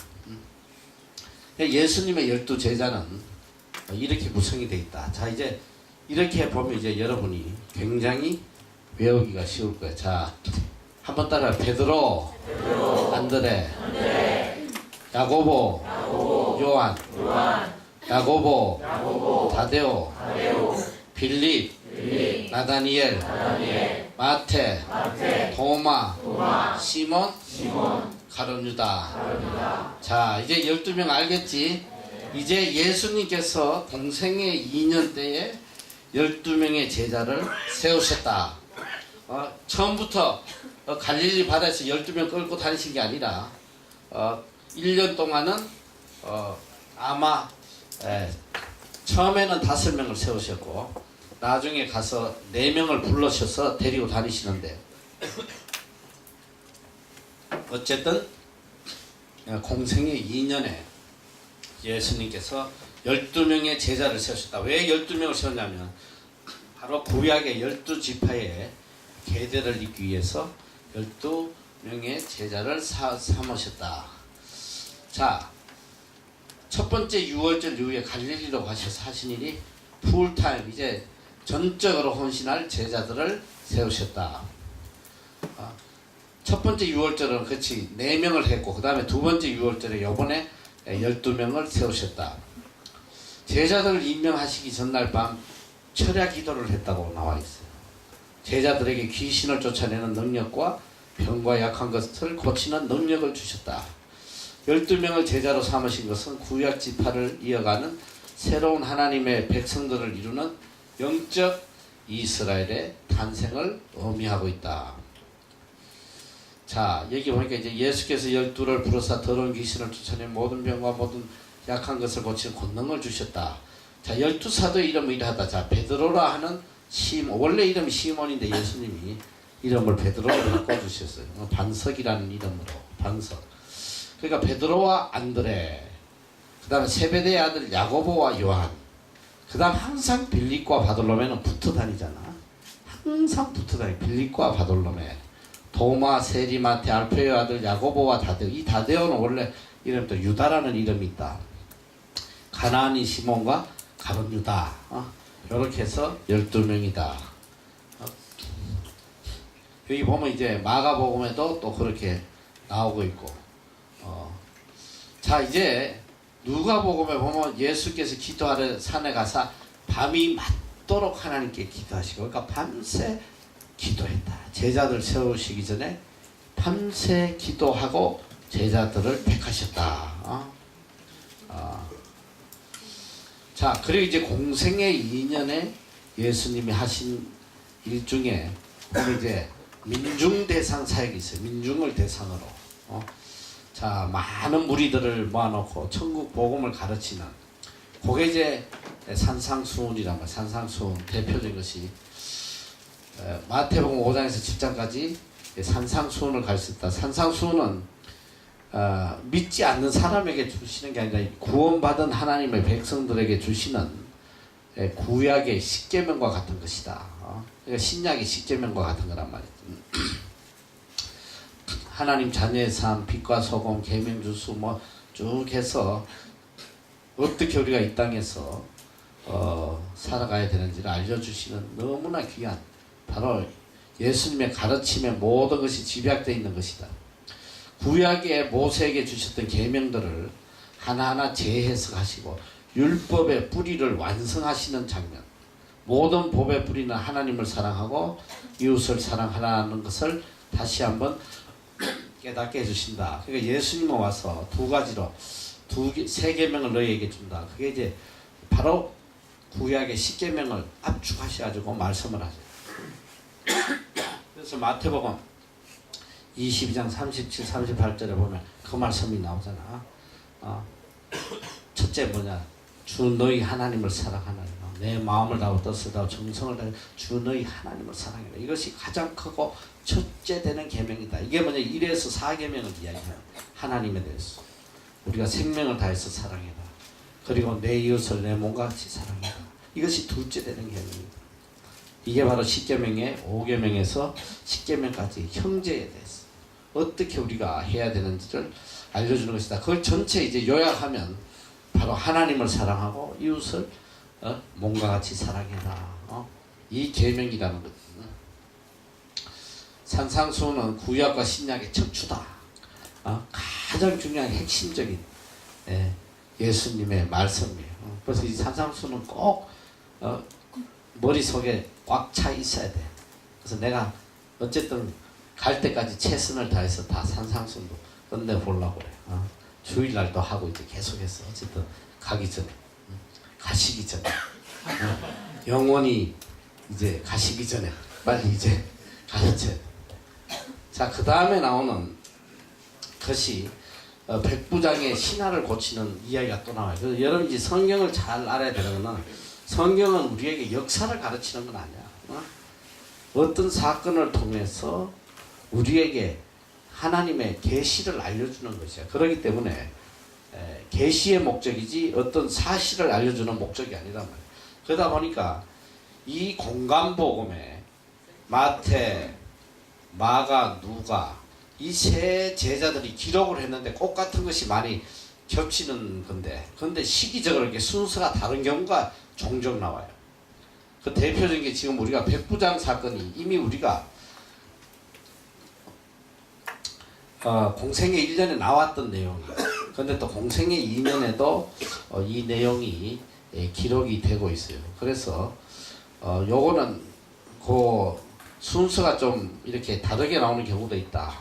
예수님의 12제자는 이렇게 구성이 되어 있다. 자, 이제 이렇게 보면 이제 여러분이 굉장히 외우기가 쉬울 거예요. 자, 한번 따라. 베드로, 안드레, 야고보, 요한, 야고보, 타데오, 빌립, 나다니엘, 마태, 도마, 시몬, 가룟 유다. 자, 이제 12명 알겠지? 이제 예수님께서 동생의 2년 때에 12명의 제자를 세우셨다. 처음부터 갈릴리 바다에서 12명 끌고 다니신 게 아니라 1년 동안은 아마 처음에는 5명을 세우셨고 나중에 가서 4명을 불러셔서 데리고 다니시는데 어쨌든 공생의 2년에 예수님께서 12명의 제자를 세우셨다. 왜 12명을 세웠냐면 바로 구약의 12지파의 계대를 잇기 위해서 12명의 제자를 삼으셨다. 자, 첫 번째 유월절 이후에 갈릴리로 가셔서 하신 일이 풀타임, 이제 전적으로 헌신할 제자들을 세우셨다. 첫 번째 유월절은 그치 4명을 했고, 그 다음에 두 번째 유월절에 요번에 12명을 세우셨다. 제자들을 임명하시기 전날 밤 철야 기도를 했다고 나와 있어요. 제자들에게 귀신을 쫓아내는 능력과 병과 약한 것을 고치는 능력을 주셨다. 12명을 제자로 삼으신 것은 구약 지파를 이어가는 새로운 하나님의 백성들을 이루는 영적 이스라엘의 탄생을 의미하고 있다. 자, 여기 보니까 이제 예수께서 12를 부르사 더러운 귀신을 쫓아내 모든 병과 모든 약한 것을 고치는 권능을 주셨다. 자, 12사도의 이름을 이러하다. 자, 베드로라 하는 원래 이름이 시몬인데 예수님이 이름을 베드로로 바꿔주셨어요. 반석이라는 이름으로, 반석. 그러니까 베드로와 안드레, 그 다음에 세베대의 아들 야고보와 요한, 그 다음 항상 빌립과 바돌로메는 붙어 다니잖아. 항상 붙어 다니. 빌립과 바돌로메, 도마, 세리마테, 알페의 아들 야고보와 다데오. 이 다데오는 원래 이름도 유다라는 이름이 있다. 가나안인 시몬과 가룟 유다. 이렇게 해서 12명이다. 여기 보면 이제 마가복음에도 또 그렇게 나오고 있고. 자, 이제 누가복음에 보면 예수께서 기도하러 산에 가서 밤이 맞도록 하나님께 기도하시고, 그러니까 밤새 기도했다. 제자들 세우시기 전에 밤새 기도하고 제자들을 택하셨다. 자, 그리고 이제 공생의 2년에 예수님이 하신 일 중에 보면 이제 민중대상 사역이 있어요. 민중을 대상으로. 자, 많은 무리들을 모아놓고 천국 복음을 가르치는, 그게 이제 산상수훈이란 말이에요. 산상수훈 대표적인 것이 마태복음 5장에서 10장까지 산상수훈을 가르쳤다. 산상수훈은 믿지 않는 사람에게 주시는 게 아니라 구원받은 하나님의 백성들에게 주시는 구약의 십계명과 같은 것이다. 그러니까 신약의 십계명과 같은 거란 말이죠. 하나님 자녀의 삶, 빛과 소금, 계명, 주수 뭐 쭉 해서 어떻게 우리가 이 땅에서 살아가야 되는지를 알려주시는 너무나 귀한, 바로 예수님의 가르침에 모든 것이 집약되어 있는 것이다. 구약에 모세에게 주셨던 계명들을 하나하나 재해석하시고 율법의 뿌리를 완성하시는 장면. 모든 법의 뿌리는 하나님을 사랑하고 이웃을 사랑하라는 것을 다시 한번 깨닫게 해주신다. 그러니까 예수님은 와서 두 가지로 세 계명을 너희에게 준다. 그게 이제 바로 구약의 10계명을 압축하셔가지고 말씀을 하세요. 그래서 마태복음 22장 37, 38절에 보면 그 말씀이 나오잖아. 첫째 뭐냐? 주 너희 하나님을 사랑하느라. 내 마음을 다하고 뜻을 다하고 정성을 다하고 주 너희 하나님을 사랑해라. 이것이 가장 크고 첫째 되는 계명이다. 이게 뭐냐? 1에서 4계명을 이야기해요. 하나님에 대해서. 우리가 생명을 다해서 사랑해라. 그리고 내 이웃을 내 몸과 같이 사랑해라. 이것이 둘째 되는 계명이다. 이게 바로 10계명의 5계명에서 10계명까지 형제에 대해서 어떻게 우리가 해야 되는지를 알려주는 것이다. 그걸 전체 이제 요약하면 바로 하나님을 사랑하고 이웃을 몸과 같이 사랑해라. 이 계명이라는 것. 산상수훈은 구약과 신약의 척추다. 가장 중요한 핵심적인 예수님의 말씀이에요. 그래서 이 산상수훈은 꼭 머릿속에 꽉 차 있어야 돼. 그래서 내가 어쨌든 갈 때까지 최선을 다해서 다 산상수훈도 끝내보려고 그래. 주일날도 하고 이제 계속해서 어쨌든 가기 전에, 가시기 전에, 영원히 이제 가시기 전에 빨리 이제 가르쳐야 돼. 자, 그 다음에 나오는 것이 백부장의 신하를 고치는 이야기가 또 나와요. 그래서 여러분이 성경을 잘 알아야 되는 것은 성경은 우리에게 역사를 가르치는 건 아니야. 어떤 사건을 통해서 우리에게 하나님의 계시를 알려주는 것이야. 그렇기 때문에 계시의 목적이지 어떤 사실을 알려주는 목적이 아니란 말이야. 그러다 보니까 이 공간복음에 마태, 마가, 누가 이 세 제자들이 기록을 했는데 꼭 같은 것이 많이 겹치는 건데, 근데 시기적으로 이렇게 순서가 다른 경우가 종종 나와요. 그 대표적인 게 지금 우리가 백부장 사건이 이미 우리가 공생애 1년에 나왔던 내용이에요. 근데 또 공생애 2년에도 이 내용이 기록이 되고 있어요. 그래서 요거는 그 순서가 좀 이렇게 다르게 나오는 경우도 있다.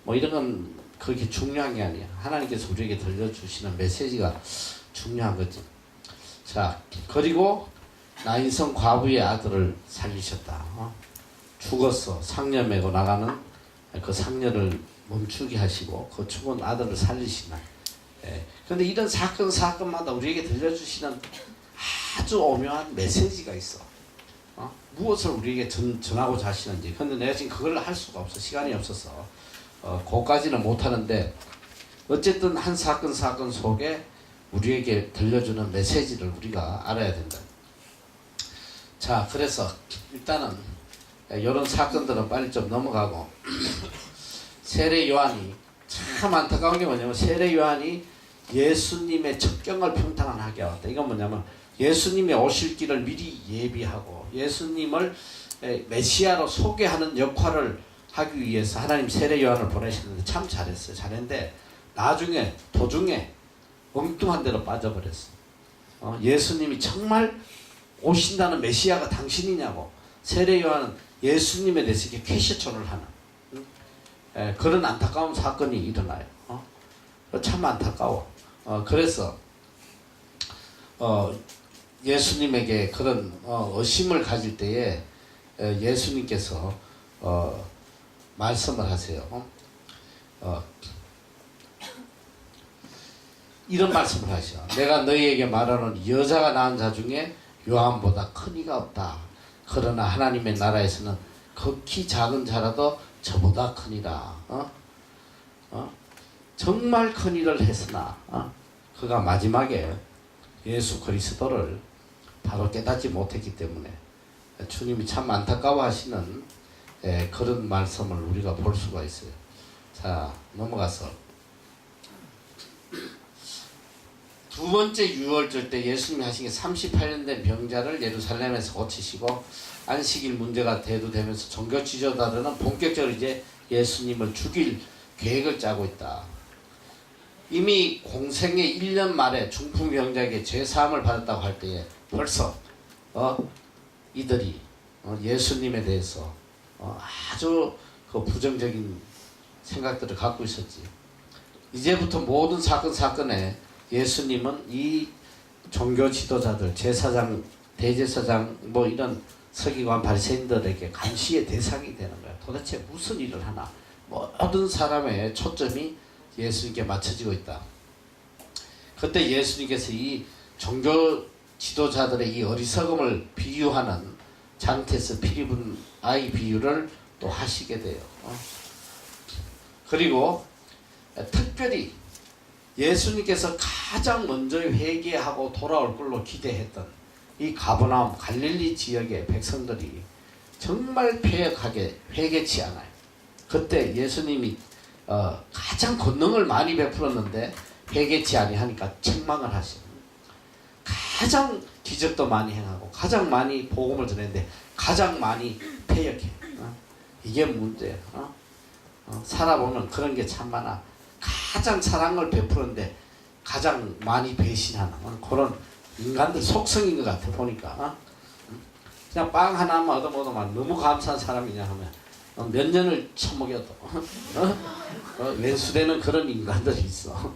뭐 이런 건 그렇게 중요한 게 아니야. 하나님께서 우리에게 들려주시는 메시지가 중요한 거지. 자, 그리고 나인성 과부의 아들을 살리셨다. 죽었어. 상녀 메고 나가는 그 상녀를 멈추게 하시고 그 죽은 아들을 살리시나. 그런데 이런 사건마다 우리에게 들려주시는 아주 오묘한 메시지가 있어. 무엇을 우리에게 전하고자 하시는지. 근데 내가 지금 그걸 할 수가 없어. 시간이 없어서 그까지는 못하는데, 어쨌든 한 사건 속에 우리에게 들려주는 메시지를 우리가 알아야 된다. 자, 그래서 일단은 이런 사건들은 빨리 좀 넘어가고, 세례 요한이 참 안타까운 게 뭐냐면, 세례 요한이 예수님의 첩경을 평탄하게 왔다. 이건 뭐냐면 예수님의 오실 길을 미리 예비하고 예수님을 메시아로 소개하는 역할을 하기 위해서 하나님 세례 요한을 보내셨는데 참 잘했어요. 잘했는데 나중에 도중에 엉뚱한 데로 빠져버렸어. 예수님이 정말 오신다는 메시아가 당신이냐고. 세례 요한은 예수님에 대해서 이렇게 퀘스천을 하는 그런 안타까운 사건이 일어나요. 참 안타까워. 그래서 예수님에게 그런 의심을 가질 때에 예수님께서 말씀을 하세요. 이런 말씀을 하셔. 내가 너희에게 말하는 여자가 낳은 자 중에 요한보다 큰 이가 없다. 그러나 하나님의 나라에서는 극히 작은 자라도 저보다 크니라. 정말 큰 일을 했으나 그가 마지막에 예수 그리스도를 바로 깨닫지 못했기 때문에 주님이 참 안타까워하시는 그런 말씀을 우리가 볼 수가 있어요. 자, 넘어가서 두 번째 유월절 때 예수님이 하신 게 38년 된 병자를 예루살렘에서 고치시고 안식일 문제가 대두되면서 종교 지도자들은 본격적으로 이제 예수님을 죽일 계획을 짜고 있다. 이미 공생의 1년 말에 중풍병자에게 죄사함을 받았다고 할 때에 벌써 이들이 예수님에 대해서 아주 그 부정적인 생각들을 갖고 있었지. 이제부터 모든 사건에 예수님은 이 종교 지도자들, 제사장, 대제사장 뭐 이런 서기관 바리새인들에게 감시의 대상이 되는 거야. 도대체 무슨 일을 하나. 모든 사람의 초점이 예수님께 맞춰지고 있다. 그때 예수님께서 이 종교 지도자들의 이 어리석음을 비유하는 장태스 피리분 아이 비유를 또 하시게 돼요. 그리고 특별히 예수님께서 가장 먼저 회개하고 돌아올 걸로 기대했던 이 가버나움 갈릴리 지역의 백성들이 정말 패역하게 회개치 않아요. 그때 예수님이 가장 권능을 많이 베풀었는데 회개치 아니하니까 책망을 하시고, 가장 기적도 많이 행하고 가장 많이 복음을 전했는데 가장 많이 패역해. 이게 문제야. 살아보면 그런 게 참 많아. 가장 사랑을 베푸는데 가장 많이 배신하는 그런 인간들 속성인 것 같아 보니까. 그냥 빵 하나만 얻어먹어도 너무 감사한 사람이냐 하면 몇 년을 처먹여도 왼수되는 그런 인간들이 있어.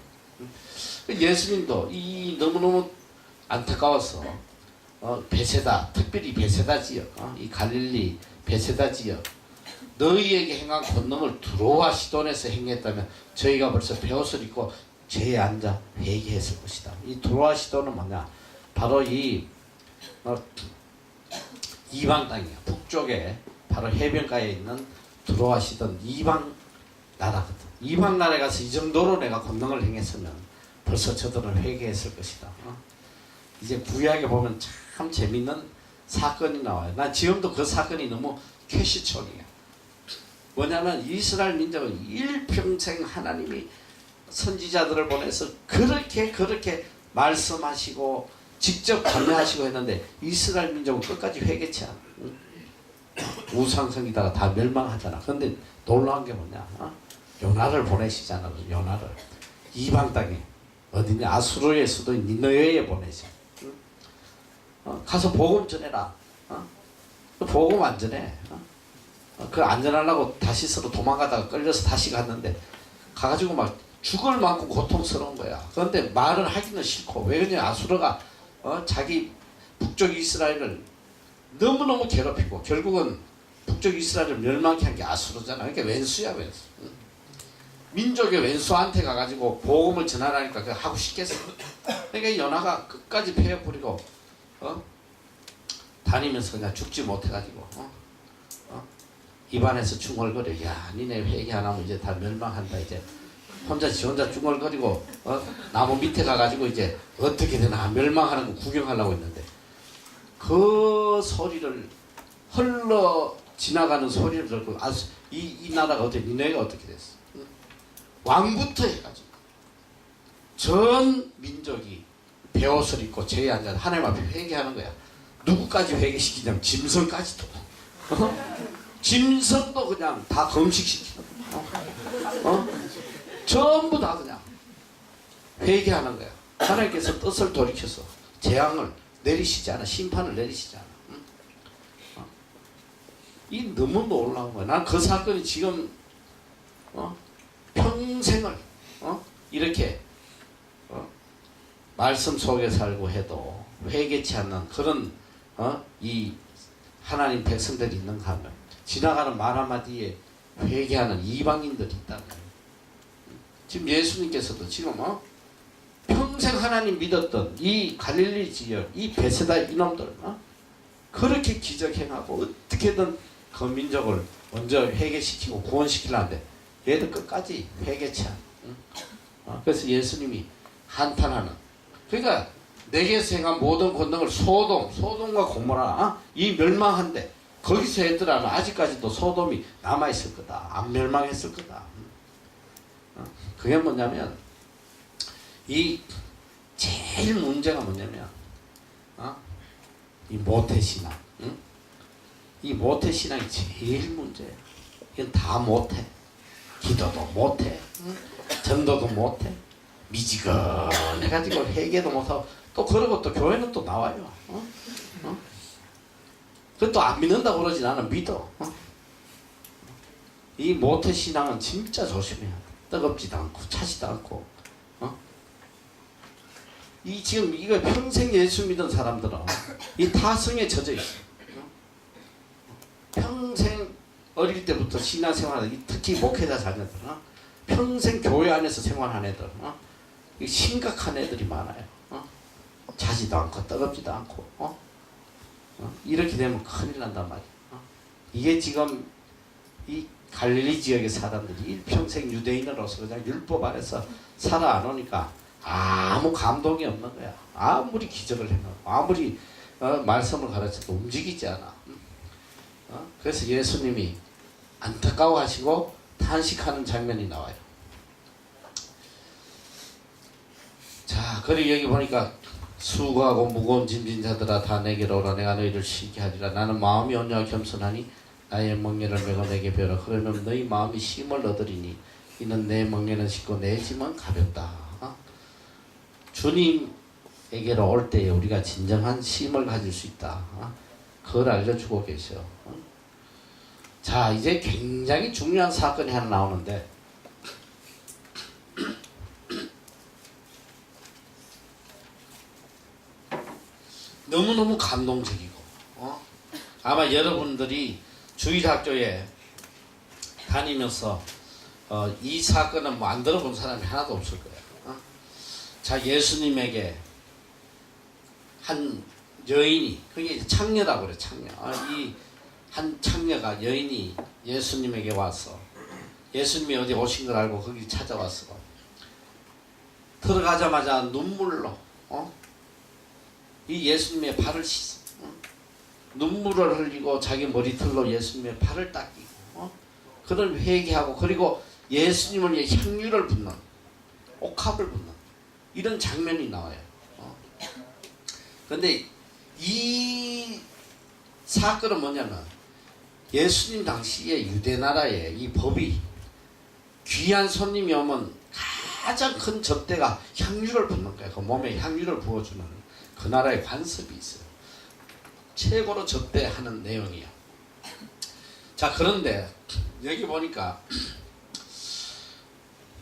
예수님도 이 너무너무 안타까워서 베세다, 특별히 베세다 지역, 이 갈릴리 베세다 지역, 너희에게 행한 권능을 두로와 시돈에서 행했다면 저희가 벌써 베옷을 입고 죄에 앉아 회개했을 것이다. 이 두로와 시돈은 뭐냐? 바로 이 이방 땅이야. 북쪽에 바로 해변가에 있는 두로와 시돈 이방 나라거든. 이방 나라에 가서 이 정도로 내가 권능을 행했으면 벌써 저들은 회개했을 것이다. 이제 구약에 보면 참 재밌는 사건이 나와요. 난 지금도 그 사건이 너무 캐시촌이에요. 뭐냐면 이스라엘 민족은 일평생 하나님이 선지자들을 보내서 그렇게 말씀하시고 직접 관여하시고 했는데 이스라엘 민족은 끝까지 회개치 않아. 우상성이다가 다 멸망하잖아. 그런데 놀라운 게 뭐냐? 요나를 보내시잖아. 요나를 이방 땅에 어디냐? 아수르의 수도인 니느웨에 보내시. 가서 복음 전해라. 복음 안 전해. 그 안전하려고 다시스로 도망가다가 끌려서 다시 갔는데 가가지고 막 죽을 만큼 고통스러운 거야. 그런데 말을 하기는 싫고 왜 그러냐? 아수르가 자기 북쪽 이스라엘을 너무너무 괴롭히고 결국은 북쪽 이스라엘을 멸망케 한 게 아수르잖아. 그러니까 왼수야 왼수. 민족의 왼수한테 가가지고 복음을 전하라니까 그거 하고 싶겠어. 그러니까 연하가 끝까지 폐해 부리고 다니면서 그냥 죽지 못해가지고 입안에서 중얼거려. 야 니네 회개 안 하면 이제 다 멸망한다. 이제 지 혼자 중얼거리고 나무 밑에 가가지고 이제 어떻게 되나 멸망하는 거 구경하려고 했는데 그 소리를 흘러 지나가는 소리를 듣고 이 나라가 어떻게 니네가 어떻게 됐어? 왕부터 해가지고 전 민족이 베옷을 입고 제에 앉아 하나님 앞에 회개하는 거야. 누구까지 회개시키냐면 짐승까지도. 짐승도 그냥 다 금식시키는 거야. 전부 다 그냥 회개하는 거야. 하나님께서 뜻을 돌이켜서 재앙을 내리시지 않아. 심판을 내리시지 않아. 이 너무 놀라운 거야. 난 그 사건이 지금 평생을 이렇게 말씀 속에 살고 해도 회개치 않는 그런 이 하나님 백성들이 있는가 하면 지나가는 말 한마디에 회개하는 이방인들이 있다는 거예요. 지금 예수님께서도 지금 평생 하나님 믿었던 이 갈릴리 지역 이 베세다 이놈들 그렇게 기적 행하고 어떻게든 그 민족을 먼저 회개시키고 구원시키려는데 얘들 끝까지 회개치 않아. 그래서 예수님이 한탄하는 그러니까 내게서 행한 모든 권능을 소돔과 고모라 이 멸망한데 거기서 했더라면 아직까지도 소돔이 남아있을 거다. 안 멸망했을 거다. 그게 뭐냐면 이 제일 문제가 뭐냐면 이 모태신앙. 이 모태신앙이 제일 문제예요. 이건 다 못해. 기도도 못해. 전도도 못해. 미지근해가지고 회개도 못하고 또 그러고 또 교회는 또 나와요. 그것도 안 믿는다고 그러진 않아. 믿어. 이 모태신앙은 진짜 조심해야 돼. 뜨겁지도 않고 차지도 않고 이 지금 이거 평생 예수 믿은 사람들은 이 타성에 젖어 있어. 평생 어릴 때부터 신앙생활 특히 목회자 자녀들 평생 교회 안에서 생활한 애들 심각한 애들이 많아요. 차지도 않고 뜨겁지도 않고 이렇게 되면 큰일 난단 말이야. 이게 지금 이 갈릴리 지역의 사람들이 일평생 유대인으로서 그냥 율법 안에서 살아 안 오니까 아무 감동이 없는 거야. 아무리 기적을 해놓고 아무리 말씀을 가르쳐도 움직이지 않아. 그래서 예수님이 안타까워하시고 탄식하는 장면이 나와요. 자, 그리고 여기 보니까 수고하고 무거운 짐진 자들아 다 내게로 오라. 내가 너희를 쉬게 하리라. 나는 마음이 온유하고 겸손하니 나의 멍에를 메고 내게 배우라. 그러면 너희 마음이 쉼을 얻으리니 이는 내 멍에는 쉽고 내 짐은 가볍다. 주님에게로 올 때에 우리가 진정한 쉼을 가질 수 있다. 그걸 알려주고 계셔. 자, 이제 굉장히 중요한 사건이 하나 나오는데 너무너무 감동적이고 아마 여러분들이 주일학교에 다니면서 이 사건은 뭐 안 들어본 사람이 하나도 없을 거예요. 자, 예수님에게 한 여인이 그게 창녀라고 그래. 창녀. 이 한 창녀가 여인이 예수님에게 와서 예수님이 어디 오신 걸 알고 거기 찾아왔어. 들어가자마자 눈물로 이 예수님의 발을 씻어. 눈물을 흘리고 자기 머리털로 예수님의 발을 닦이고 그를 회개하고 그리고 예수님을 위해 향유를 붓는 옥합을 붓는 이런 장면이 나와요. 그런데 이 사건은 뭐냐면 예수님 당시에 유대 나라에 이 법이 귀한 손님이 오면 가장 큰 접대가 향유를 붓는 거예요. 그 몸에 향유를 부어주는 그 나라의 관습이 있어요. 최고로 접대하는 내용이에요. 자, 그런데 여기 보니까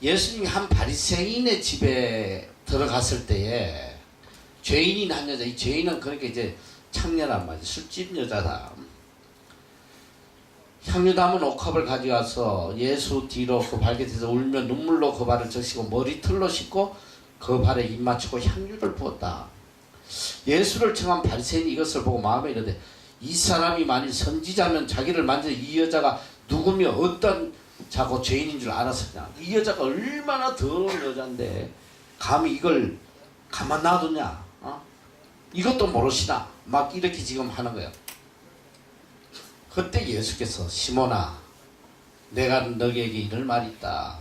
예수님이 한 바리새인의 집에 들어갔을 때에 죄인이 한 여자, 이 죄인은 그러니까 이제 창녀란 말이지, 술집 여자다. 향유 담은 옥합을 가져와서 예수 뒤로 그 발곁에서 울며 눈물로 그 발을 적시고 머리털로 씻고 그 발에 입 맞추고 향유를 부었다. 예수를 청한 바리새인이 이것을 보고 마음에 이르되 이 사람이 만일 선지자면 자기를 만져 이 여자가 누구며 어떤 자고 죄인인 줄 알았으냐. 이 여자가 얼마나 더러운 여자인데 감히 이걸 가만 놔두냐. 이것도 모르시나. 막 이렇게 지금 하는 거예요. 그때 예수께서 시몬아 내가 너에게 이럴 말이 있다.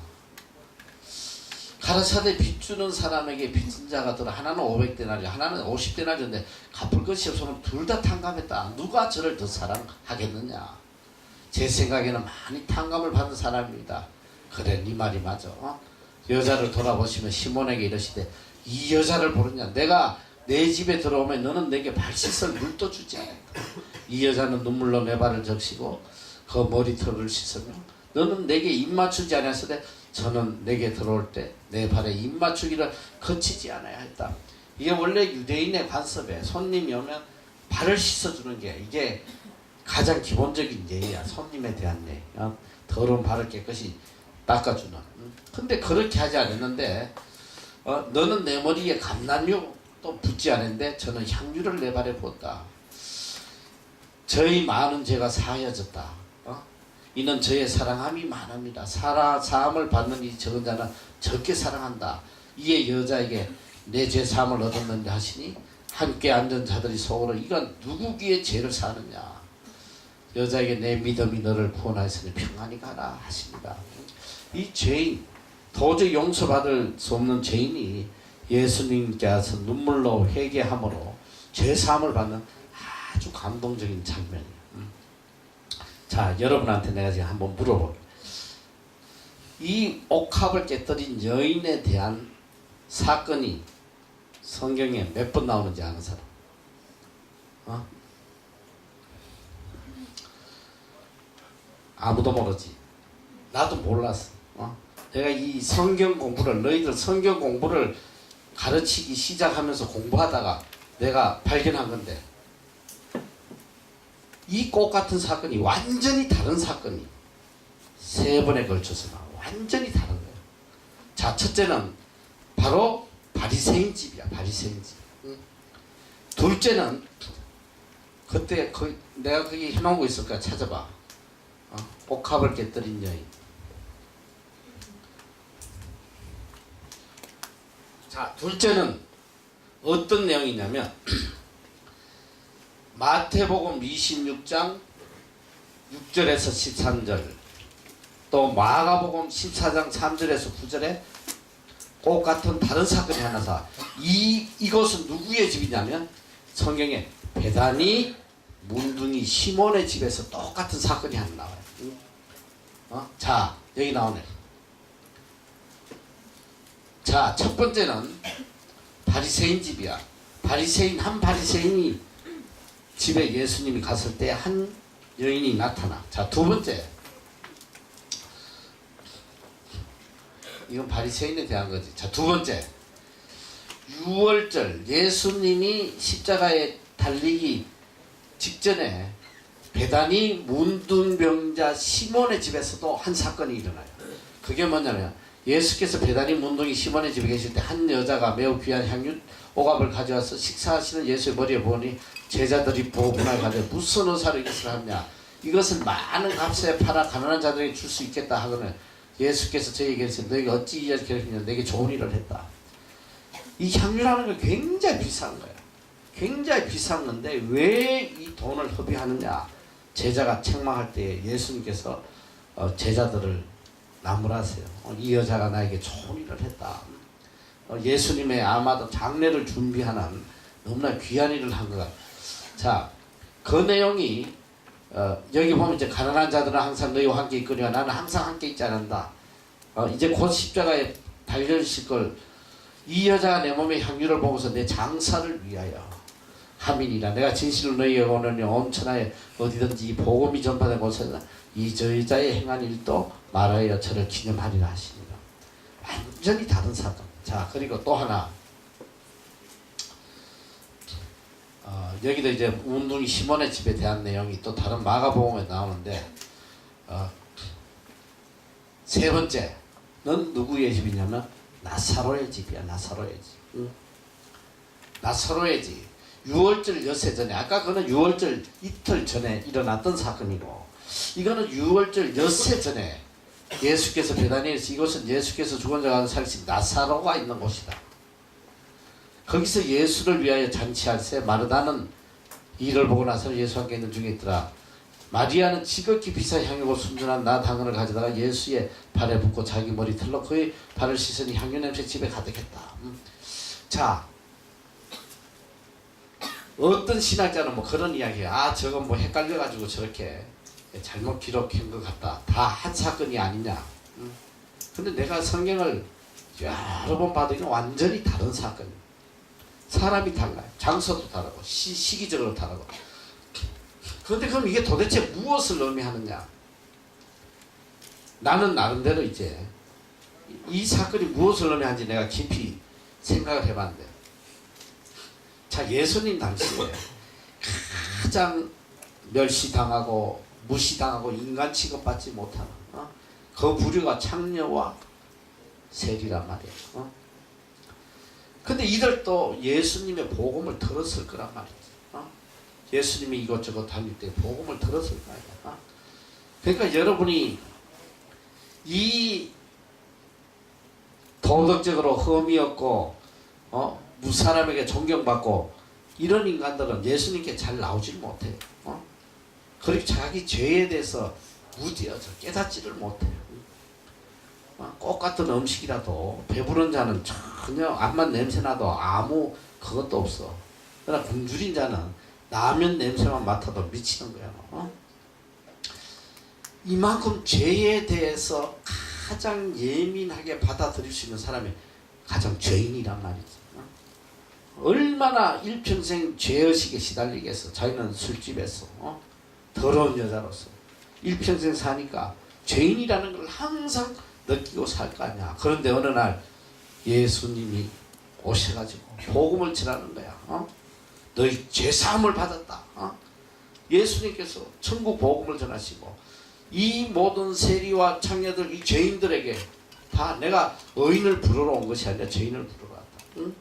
가라사대 빚주는 사람에게 빚진 자가 들어 하나는 500데나리 하나는 50데나리인데 갚을 것이 없으면 둘 다 탕감했다. 누가 저를 더 사랑하겠느냐. 제 생각에는 많이 탕감을 받은 사람입니다. 그래 네 말이 맞아. 여자를 돌아보시면 시몬에게 이러시되 이 여자를 보느냐. 내가 내 집에 들어오면 너는 내게 발 씻을 물도 주지 않았다. 이 여자는 눈물로 내 발을 적시고 그 머리털을 씻으며 너는 내게 입 맞추지 않았으되 저는 내게 들어올 때 내 발에 입 맞추기를 거치지 않아야 했다. 이게 원래 유대인의 관습에 손님이 오면 발을 씻어주는 게 이게 가장 기본적인 예의야. 손님에 대한 예의. 더러운 발을 깨끗이 닦아주는. 근데 그렇게 하지 않았는데 너는 내 머리에 감람유 또 붓지 않았는데 저는 향유를 내 발에 부었다. 저희 많은 죄가 사하여졌다. 이는 저의 사랑함이 많습니다. 사함을 받는 이 적은 자는 적게 사랑한다. 이에 여자에게 내 죄 사함을 얻었는데 하시니 함께 앉은 자들이 속으로 이건 누구기에 죄를 사느냐. 여자에게 내 믿음이 너를 구원하였으니 평안히 가라 하십니다. 이 죄인 도저히 용서받을 수 없는 죄인이 예수님께서 눈물로 회개함으로 죄 사함을 받는 아주 감동적인 장면이에요. 자, 여러분한테 내가 지금 한번 물어볼게요. 이 옥합을 깨뜨린 여인에 대한 사건이 성경에 몇 번 나오는지 아는 사람? 아무도 모르지. 나도 몰랐어. 내가 이 성경 공부를 너희들 성경 공부를 가르치기 시작하면서 공부하다가 내가 발견한 건데 이 꽃 같은 사건이 완전히 다른 사건이 세 번에 걸쳐서 나와. 완전히 다른 거예요. 자, 첫째는 바로 바리새인 집이야. 바리새인 집. 둘째는 그때 내가 거기 해놓은 거 있을까 찾아봐. 옥합을 깨뜨린 여인. 자, 둘째는 어떤 내용이냐면 마태복음 26장 6절에서 13절 또 마가복음 14장 3절에서 9절에 꼭 같은 다른 사건이 하나 사. 이것은 누구의 집이냐면 성경에 베다니 문둥이 시몬의 집에서 똑같은 사건이 하나 나와요. 자, 여기 나오네. 자, 첫 번째는 바리새인 집이야. 한 바리새인이 집에 예수님이 갔을 때 한 여인이 나타나. 자, 두 번째. 이건 바리새인에 대한 거지. 자, 두 번째. 유월절 예수님이 십자가에 달리기 직전에 베다니 문둥병자 시몬의 집에서도 한 사건이 일어나요. 그게 뭐냐면 예수께서 베다니 문둥이 시몬의 집에 계실 때 한 여자가 매우 귀한 향유 옥합을 가져와서 식사하시는 예수의 머리에 부으니 제자들이 보분하여 가되 무슨 의사로 이것을 하냐. 이것을 많은 값에 팔아 가난한 자들에게 줄 수 있겠다 하거늘 예수께서 저에게 이르시되 너에게 어찌 이렇게 하느냐. 내게 좋은 일을 했다. 이 향유라는 건 굉장히 비싼 거예요. 굉장히 비싼 건데 왜 이 돈을 허비하느냐. 제자가 책망할 때 예수님께서 제자들을 나무라세요. 이 여자가 나에게 좋은 일을 했다. 예수님의 아마도 장례를 준비하는 너무나 귀한 일을 한 것 같아요. 자, 그 내용이 여기 보면 이제 가난한 자들은 항상 너희와 함께 있거니와 나는 항상 함께 있지 않는다. 이제 곧 십자가에 달려주실 걸 이 여자가 내 몸의 향유를 보고서 내 장사를 위하여 함이니라. 내가 진실로 너희에게 오느니 온 천하에 어디든지 이 복음이 전파된 곳에서 이 저 여자의 행한 일도 말하여 저를 기념하리라 하시니라. 완전히 다른 사건. 자, 그리고 또 하나. 여기도 이제 운둥이 시몬의 집에 대한 내용이 또 다른 마가복음에 나오는데 세 번째, 넌 누구의 집이냐면 나사로의 집이야. 나사로의 집. 응? 나사로의 집. 유월절 엿새 전에, 아까 그거는 유월절 이틀 전에 일어났던 사건이고, 이거는 유월절 엿새 전에 예수께서 베다니에서, 이곳은 예수께서 죽은 자 가운데 살신 나사로가 있는 곳이다. 거기서 예수를 위하여 잔치할세 마르다는 이를 보고 나서 예수와 함께 있는 중에 있더라. 마리아는 지극히 비싼 향유고 순전한 나 당근을 가져다가 예수의 발에 붓고 자기 머리털로 그의 발을 씻으니 향유 냄새 집에 가득했다. 자, 어떤 신학자는 뭐 그런 이야기야. 저건 뭐 헷갈려가지고 저렇게 잘못 기록한 것 같다. 다 한 사건이 아니냐. 근데 내가 성경을 여러 번 봐도 이건 완전히 다른 사건이야. 사람이 달라요. 장소도 다르고 시기적으로 다르고. 그런데 그럼 이게 도대체 무엇을 의미하느냐. 나는 나름대로 이제 이 사건이 무엇을 의미하는지 내가 깊이 생각을 해봤는데, 자, 예수님 당시에 가장 멸시당하고 무시당하고 인간 취급받지 못하는 그 부류가 창녀와 세리란 말이에요. 근데 이들도 예수님의 복음을 들었을 거란 말이지. 예수님이 이것저것 다닐 때 복음을 들었을 거 아니야. 그러니까 여러분이 이 도덕적으로 흠이 없고 무사람에게 존경받고 이런 인간들은 예수님께 잘 나오질 못해요. 그리고 자기 죄에 대해서 무디어져 깨닫지를 못해요. 꽃 같은 음식이라도 배부른 자는 전혀 암만 냄새나도 아무 그것도 없어. 그러나 굶주린 자는 라면 냄새만 맡아도 미치는 거야. 이만큼 죄에 대해서 가장 예민하게 받아들일 수 있는 사람이 가장 죄인이란 말이지. 얼마나 일평생 죄의식에 시달리겠어. 자기는 술집에서 더러운 여자로서 일평생 사니까 죄인이라는 걸 항상 느끼고 살 거 아니야. 그런데 어느 날 예수님이 오셔가지고 복음을 전하는 거야. 너희 죄사함을 받았다. 예수님께서 천국 복음을 전하시고 이 모든 세리와 창녀들, 이 죄인들에게 다 내가 의인을 부르러 온 것이 아니라 죄인을 부르러 왔다. 응?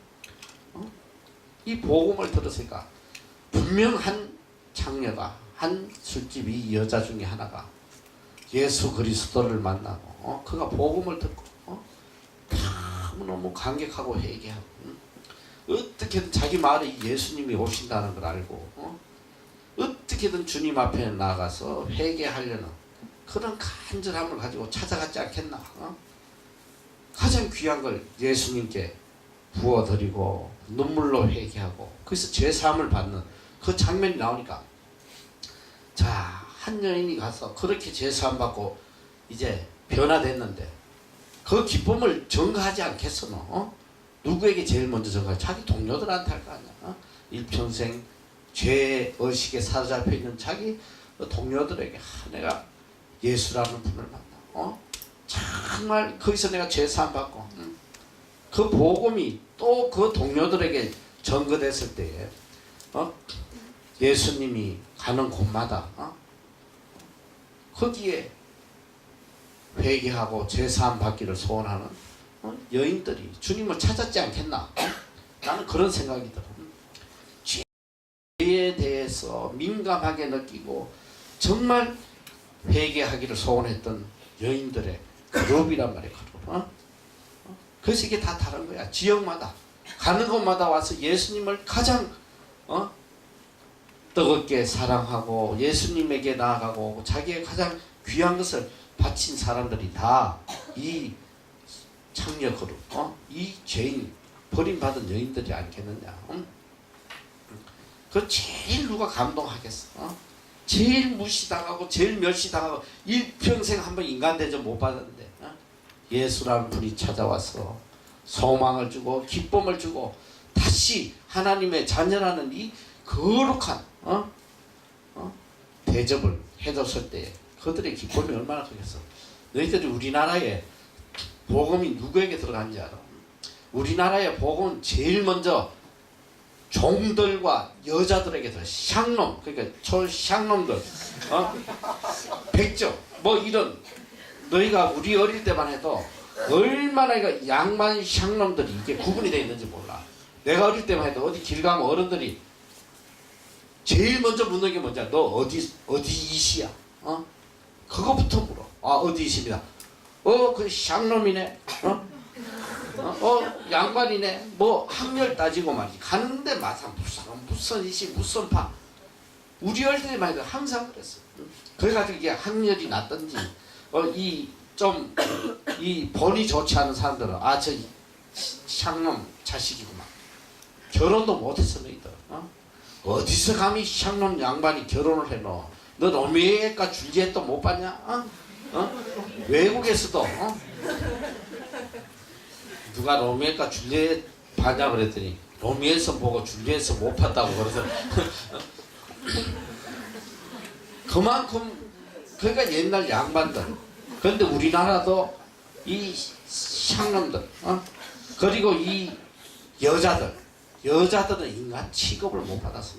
이 복음을 들었으니까 분명 한 창녀가, 한 술집 이 여자 중에 하나가 예수 그리스도를 만나고 그가 복음을 듣고 너무 감격하고 회개하고 어떻게든 자기 마을에 예수님이 오신다는 걸 알고 어떻게든 주님 앞에 나가서 회개하려는 그런 간절함을 가지고 찾아갔지 않겠나. 가장 귀한 걸 예수님께 부어드리고 눈물로 회개하고 그래서 죄사함을 받는 그 장면이 나오니까, 자, 한 여인이 가서 그렇게 죄사함 받고 이제 변화됐는데 그 기쁨을 전가하지 않겠어 너? 누구에게 제일 먼저 전가해? 자기 동료들한테 할 거 아니야. 일평생 죄의식에 사로잡혀 있는 자기 동료들에게 내가 예수라는 분을 만나. 정말 거기서 내가 죄사함 받고 그 복음이 또 그 동료들에게 전거됐을 때에 예수님이 가는 곳마다 거기에 회개하고 죄사함 받기를 소원하는 여인들이 주님을 찾았지 않겠나. 나는 그런 생각이 들어. 죄에 대해서 민감하게 느끼고 정말 회개하기를 소원했던 여인들의 그룹이란 말이야. 그룹. 그래서 이게 다 다른 거야. 지역마다 가는 곳마다 와서 예수님을 가장 뜨겁게 사랑하고 예수님에게 나아가고 자기의 가장 귀한 것을 바친 사람들이 다 이 창녀 그룹, 이 죄인, 버림받은 여인들이 아니겠느냐. 그 제일 누가 감동하겠어? 제일 무시당하고 제일 멸시당하고 일평생 한번 인간 대접 못 받았는데 예수라는 분이 찾아와서 소망을 주고 기쁨을 주고 다시 하나님의 자녀라는 이 거룩한 대접을 해줬을 때 그들의 기쁨이 얼마나 크겠어. 너희들이 우리나라에 복음이 누구에게 들어간지 알아? 우리나라의 복음은 제일 먼저 종들과 여자들에게 들어. 샹놈, 그러니까 샹놈들, 백정, 뭐 이런. 너희가 우리 어릴 때만 해도 얼마나 이거 양반 샹놈들이 이게 구분이 되어 있는지 몰라. 내가 어릴 때만 해도 어디 길 가면 어른들이 제일 먼저 묻는 게 뭔지 알아? 너 어디 이시야? 그거부터 물어. 어디 이십니다. 그 샹놈이네. 양반이네. 뭐 학렬 따지고 말이지. 가는데 마상 무슨 이시 무슨 파. 우리 어릴 때만 해도 항상 그랬어. 그래가지고 이게 학렬이 났던지 이 본이 좋지 않은 사람들은 저 샹놈 자식이구만. 결혼도 못했어 너희들. 어디서 감히 샹놈 양반이 결혼을 해놓어. 너 로미오과 줄리엣도 못 봤냐? 외국에서도 누가 로미오과 줄리엣 봤냐 그랬더니 로미오에서 보고 줄리엣에서 못 봤다고 그래서 그만큼 그러니까 옛날 양반들. 그런데 우리나라도 이 샹놈들 그리고 이 여자들은 인간 취급을 못 받았어.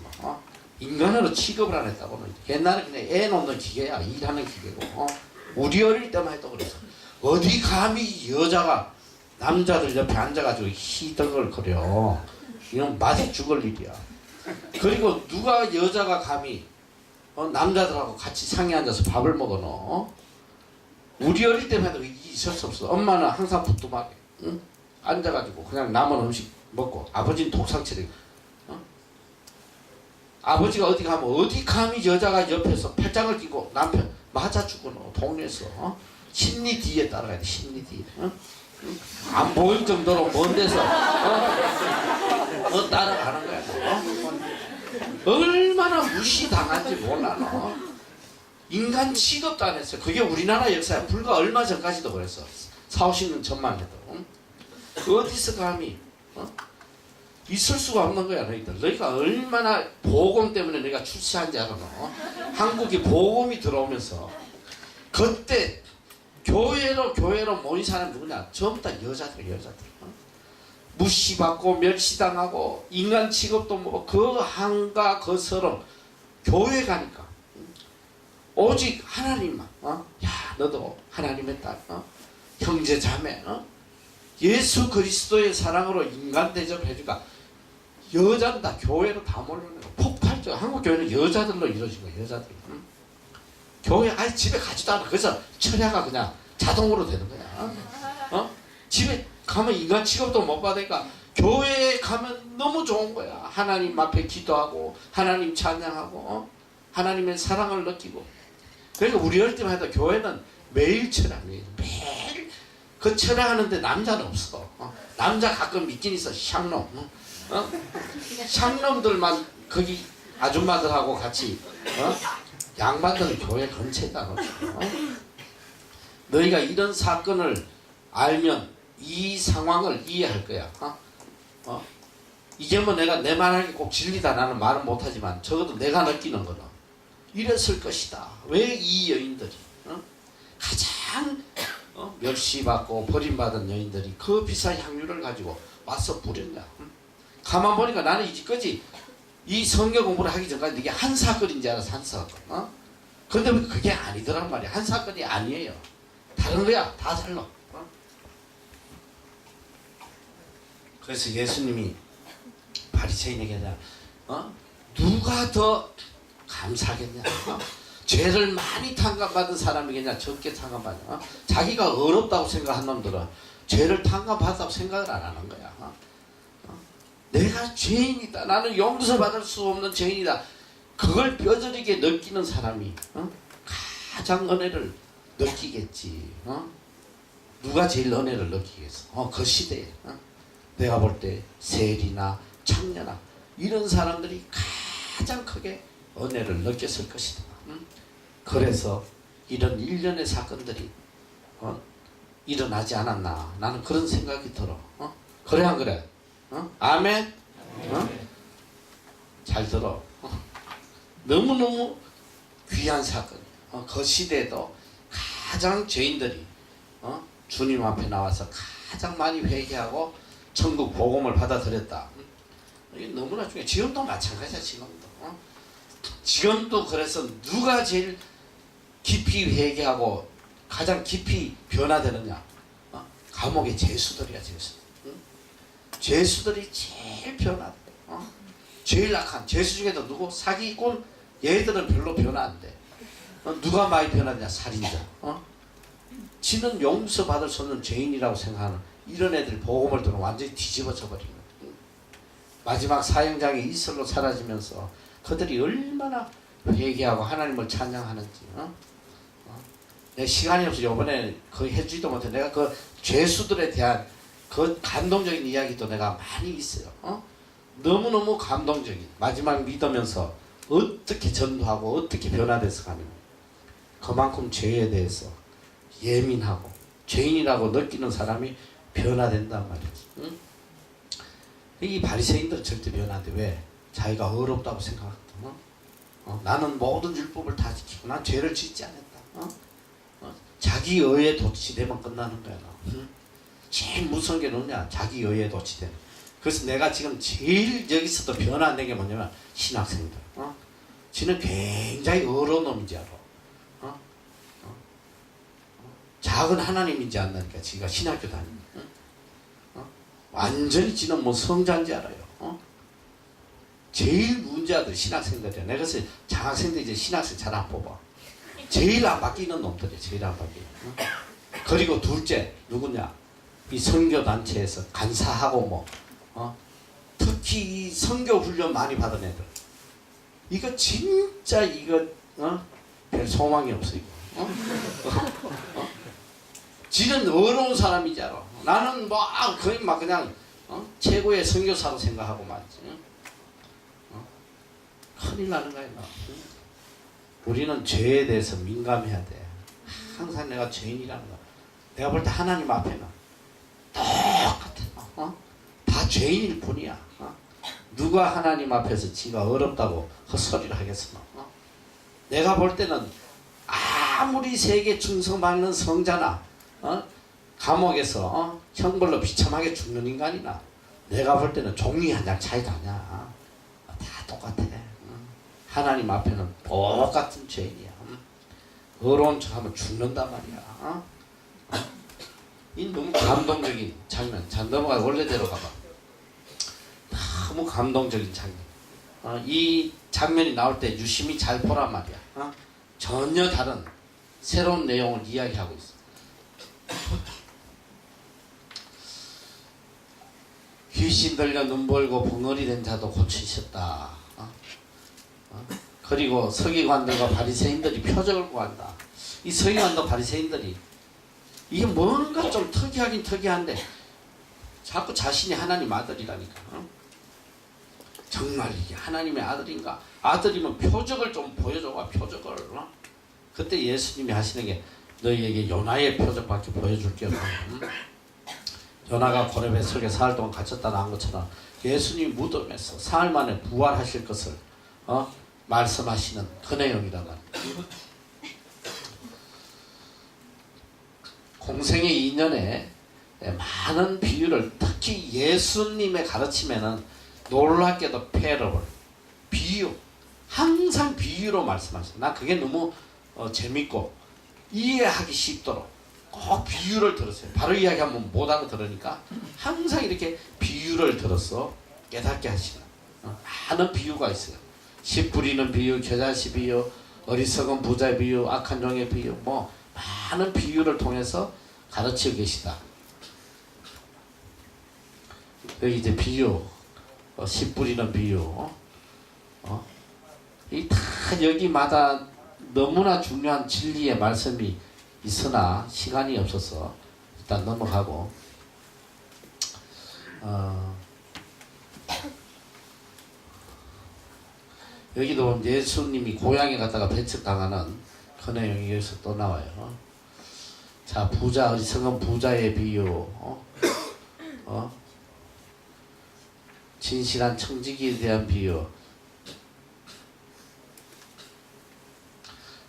인간으로 취급을 안 했다고. 옛날에 그냥 애 놓는 기계야. 일하는 기계고. 우리 어릴 때만 해도 그랬어. 어디 감히 여자가 남자들 옆에 앉아가지고 희덕을거려. 이건 맛이 죽을 일이야. 그리고 누가 여자가 감히 남자들하고 같이 상에 앉아서 밥을 먹어 너. 우리 어릴 때만 해도 있을 수 없어. 엄마는 항상 부뚜막에 앉아가지고 그냥 남은 음식 먹고 아버지는 독상처럼 아버지가 어디 가면 어디 감히 여자가 옆에서 팔짱을 끼고 남편 맞아 죽어 동네에서 심리 뒤에 따라가야 돼. 심리 뒤에 안 보일 정도로 먼 데서 따라가는 거야. 얼마나 무시당한지 몰라. 너 인간 취급도 안 했어. 그게 우리나라 역사야. 불과 얼마 전까지도 그랬어. 40~50년 전만 해도 어디서 감히 있을 수가 없는 거야. 너희가 얼마나 복음 때문에 내가 출세한지 알아. 한국이 복음이 들어오면서 그때 교회로 모인 사람 누구냐? 전부 다 여자들. 무시받고 멸시당하고 인간 취급도 뭐 그 한가 그 서름. 교회 가니까 오직 하나님만. 야 너도 하나님의 딸, 형제 자매, 예수 그리스도의 사랑으로 인간 대접해주니까 여자는 다 교회로 다 몰려오는 거. 폭발적. 한국 교회는 여자들로 이루어진 거야. 여자들. 교회 아예 집에 가지도 않아. 그래서 철야가 그냥 자동으로 되는 거야. 집에 가면 인간 취급도 못 받으니까 교회에 가면 너무 좋은 거야. 하나님 앞에 기도하고 하나님 찬양하고 하나님의 사랑을 느끼고. 그러니까 우리 어릴 때만 해도 교회는 매일 철야해요. 매일 그 철야하는데 남자는 없어. 남자 가끔 있긴 있어. 샹놈. 샹놈들만 거기 아줌마들하고 같이 양반들은 교회 근처에다 놓죠. 너희가 이런 사건을 알면 이 상황을 이해할 거야. 이게 뭐 내가 내 말하기 꼭 진리다 나는 말은 못하지만 적어도 내가 느끼는 거는 이랬을 것이다. 왜 이 여인들이 가장 멸시받고 버림받은 여인들이 그 비싼 향유를 가지고 와서 부렸냐. 가만 보니까 나는 이제까지 이 성경 공부를 하기 전까지 이게 한 사건인지 알았어. 한 사건. 근데 그게 아니더란 말이야. 한 사건이 아니에요. 다른 거야. 다 달라. 그래서 예수님이 바리새인에게 누가 더 감사하겠냐. 죄를 많이 탕감받은 사람이겠냐 적게 탕감받냐. 자기가 어렵다고 생각한 놈들은 죄를 탕감받았다고 생각을 안 하는 거야. 내가 죄인이다. 나는 용서받을 수 없는 죄인이다. 그걸 뼈저리게 느끼는 사람이 가장 은혜를 느끼겠지. 누가 제일 은혜를 느끼겠어? 그 시대에 내가 볼 때 세리나 청년아 이런 사람들이 가장 크게 은혜를 느꼈을 것이다. 그래서 이런 일련의 사건들이 일어나지 않았나 나는 그런 생각이 들어. 그래 안 그래? 아멘? 잘 들어. 너무너무 귀한 사건. 그 시대에도 가장 죄인들이 주님 앞에 나와서 가장 많이 회개하고 천국 복음을 받아들였다. 이게 너무나 중요해. 지금도 마찬가지야. 지금도 그래서 누가 제일 깊이 회개하고 가장 깊이 변화되느냐? 감옥의 죄수들이야. 죄수들이 제일 변화돼. 제일 악한 죄수 중에도 누구? 사기꾼 얘들은 별로 변화 안 돼. 누가 많이 변하냐? 살인자. 지는 용서받을 수 없는 죄인이라고 생각하는 이런 애들이 복음을 들으면 완전히 뒤집어져 버리는 거야. 마지막 사형장에 이슬로 사라지면서 그들이 얼마나 회개하고 하나님을 찬양하는지. 내 시간이 없어. 이번에 거의 해주지도 못해. 내가 그 죄수들에 대한 그 감동적인 이야기도 내가 많이 있어요. 너무너무 감동적인 마지막 믿으면서 어떻게 전도하고 어떻게 변화돼서 가는 그만큼 죄에 대해서 예민하고 죄인이라고 느끼는 사람이 변화된단 말이지. 이 바리새인들은 절대 변화돼. 왜? 자기가 어렵다고 생각했다. 나는 모든 율법을 다 지키고 난 죄를 짓지 않았다. 자기 의에 도취되면 끝나는 거야. 제일 무서운 게 뭐냐? 자기 의에 도취되는. 그래서 내가 지금 제일 여기서도 변화 안 된 게 뭐냐면 신학생들. 지는 굉장히 어려운 놈인지 알아. 작은 하나님인지 안다니까. 지가 신학교 다니는. 완전히 지는 뭐 성자인지 알아요. 제일 문제아들 신학생들이야. 내가 그래서 장학생들 이제 신학생 잘 안 뽑아. 제일 안 바뀌는 놈들이야. 제일 안 바뀌는. 그리고 둘째 누구냐? 이 선교단체에서 간사하고 특히 이 선교 훈련 많이 받은 애들. 이거 진짜 이거 별 소망이 없어 이거. 지는 어려운 사람이지 알아. 나는 거의 막 그냥 최고의 선교사로 생각하고 말이지. 큰일 나는 거야. 우리는 죄에 대해서 민감해야 돼. 항상 내가 죄인이라는 거. 내가 볼 때 하나님 앞에는 똑같아. 다 죄인일 뿐이야. 누가 하나님 앞에서 지가 어렵다고 헛소리를 하겠어. 내가 볼 때는 아무리 세계 충성받는 성자나 감옥에서 형벌로 비참하게 죽는 인간이나 내가 볼 때는 종이 한 장 차이도 아니야. 다 똑같아. 하나님 앞에는 똑같은 죄인이야. 어려운 척하면 죽는단 말이야. 이 너무 감동적인 장면. 자, 넘어가 원래대로 가봐. 너무 감동적인 장면. 이 장면이 나올 때 유심히 잘 보란 말이야. 전혀 다른 새로운 내용을 이야기하고 있어. 귀신 들려 눈 벌고 벙어리 된 자도 고치셨다. 그리고 서기관들과 바리새인들이 표적을 구한다. 이 서기관과 바리새인들이 이게 뭔가 좀 특이하긴 특이한데 자꾸 자신이 하나님 아들이라니까. 정말 이게 하나님의 아들인가? 아들이면 표적을 좀 보여줘봐. 표적을. 그때 예수님이 하시는 게 너희에게 요나의 표적밖에 보여줄 게 없다. 요나가 고렙의 석에 사흘 동안 갇혔다 나온 것처럼 예수님 무덤에서 사흘 만에 부활하실 것을 말씀하시는 그 내용이라고 합니다. 공생의 2년에 많은 비유를 특히 예수님의 가르침에는 놀랍게도 패러블 비유 항상 비유로 말씀하셔요. 난 그게 너무 재밌고 이해하기 쉽도록 꼭 비유를 들었어요. 바로 이야기하면 못 알아들으니까 항상 이렇게 비유를 들어서 깨닫게 하시는 많은 비유가 있어요. 씨 뿌리는 비유, 겨자씨 비유, 어리석은 부자의 비유, 악한 종의 비유, 많은 비유를 통해서 가르치고 계시다. 여기 이제 비유 씨 뿌리는 비유. 이 다 여기마다 너무나 중요한 진리의 말씀이 있으나 시간이 없어서 일단 넘어가고, 여기도 예수님이 고향에 갔다가 배척당하는 그 내용이 여기서 또 나와요. 자, 부자, 어리석은 부자의 비유, 진실한 청지기에 대한 비유,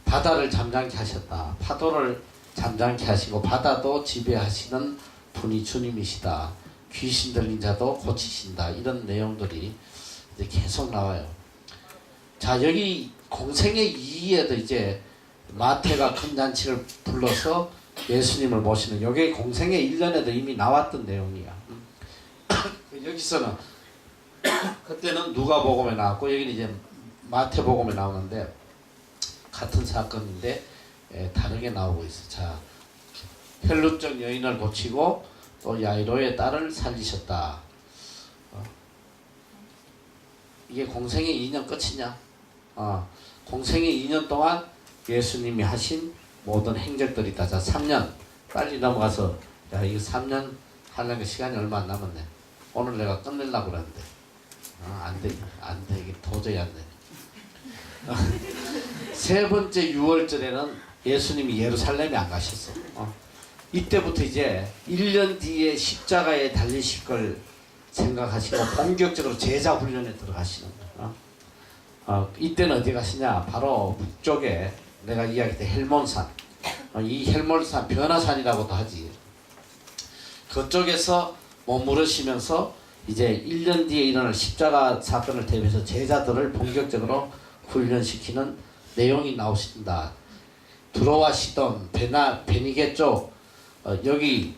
바다를 잠잠케 하셨다. 파도를 잠잠케 하시고 바다도 지배하시는 분이 주님이시다. 귀신 들린 자도 고치신다. 이런 내용들이 이제 계속 나와요. 자, 여기 공생의 2에도 이제 마태가 큰 잔치를 불러서 예수님을 모시는, 요게 공생의 1년에도 이미 나왔던 내용이야. 여기서는 그때는 누가복음에 나왔고 여기는 이제 마태복음에 나오는데 같은 사건인데 다르게 나오고 있어. 자, 혈루증 여인을 고치고 또 야이로의 딸을 살리셨다. 이게 공생의 2년 끝이냐? 공생의 2년 동안 예수님이 하신 모든 행적들이다. 자, 3년 빨리 넘어가서, 야, 이거 3년 하려면 시간이 얼마 안 남았네. 오늘 내가 끝내려고 그러는데 안 돼. 이게 도저히 안 돼. 세 번째 6월절에는 예수님이 예루살렘에 안 가셨어. 이때부터 이제 1년 뒤에 십자가에 달리실 걸 생각하시고 본격적으로 제자 훈련에 들어가시는 거예요. 이때는 어디 가시냐? 바로 북쪽에 내가 이야기했던 헬몬산, 이 헬몬산 변화산이라고도 하지. 그쪽에서 머무르시면서 이제 1년 뒤에 일어날 십자가 사건을 대비해서 제자들을 본격적으로 훈련시키는 내용이 나오신다. 두로와 시돈, 베니게 쪽, 여기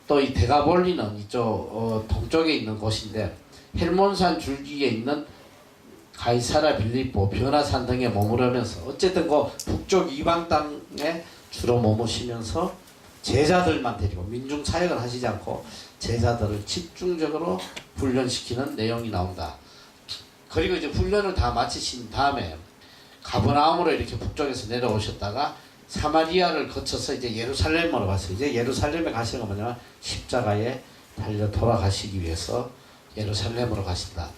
또 이 데가볼리는 이쪽 동쪽에 있는 곳인데, 헬몬산 줄기에 있는 가이사라 빌립보, 변화산 등에 머무르면서 어쨌든 그 북쪽 이방 땅에 주로 머무시면서 제자들만 데리고 민중 사역을 하시지 않고 제자들을 집중적으로 훈련시키는 내용이 나온다. 그리고 이제 훈련을 다 마치신 다음에 가버나움으로 이렇게 북쪽에서 내려오셨다가 사마리아를 거쳐서 이제 예루살렘으로 갔어요. 이제 예루살렘에 가시는 건 뭐냐면 십자가에 달려 돌아가시기 위해서 예루살렘으로 가신다.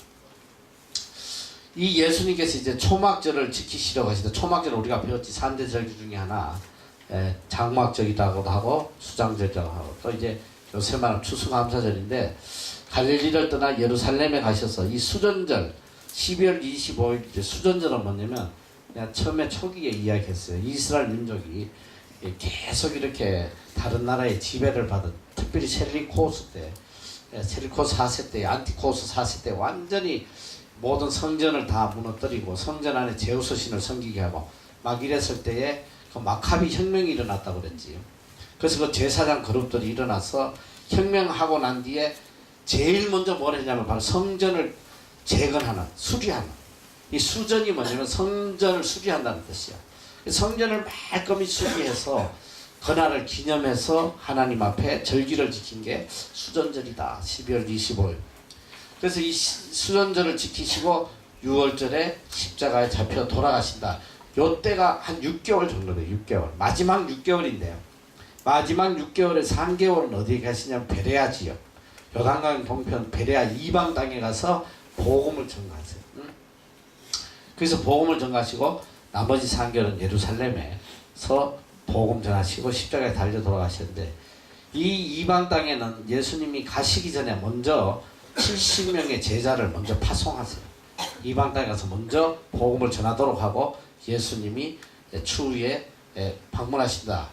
이 예수님께서 이제 초막절을 지키시려고 하시다. 초막절은 우리가 배웠지, 3대 절기 중에 하나, 장막절이라고도 하고 수장절이라고 하고, 또 이제 요새 말하면 추수감사절인데, 갈릴리를 떠나 예루살렘에 가셔서 이 수전절, 12월 25일 이제 수전절은 뭐냐면, 그냥 처음에 초기에 이야기했어요. 이스라엘 민족이 계속 이렇게 다른 나라의 지배를 받은, 특별히 셀리코스 때, 셀리코스 4세 때, 안티코스 4세 때 완전히 모든 성전을 다 무너뜨리고 성전 안에 제우스 신을 섬기게 하고 막 이랬을 때에 그 마카비 혁명이 일어났다고 그랬지. 그래서 그 제사장 그룹들이 일어나서 혁명하고 난 뒤에 제일 먼저 뭘 했냐면 바로 성전을 재건하는, 수리하는. 이 수전이 뭐냐면 성전을 수리한다는 뜻이야. 성전을 말끔히 수리해서 그날을 기념해서 하나님 앞에 절기를 지킨 게 수전절이다. 12월 25일. 그래서 이 수전절을 지키시고 6월절에 십자가에 잡혀 돌아가신다. 요때가 한 6개월 정도 돼요. 6개월. 마지막 6개월인데요. 마지막 6개월에 3개월은 어디에 가시냐면 베레아 지역. 요단강 동편 베레아 이방 땅에 가서 복음을 전가하세요. 그래서 복음을 전가하시고 나머지 3개월은 예루살렘에서 복음 전하시고 십자가에 달려 돌아가셨는데, 이 이방 땅에는 예수님이 가시기 전에 먼저 70명의 제자를 먼저 파송하세요. 이방 땅에 가서 먼저 복음을 전하도록 하고 예수님이 추후에 방문하신다.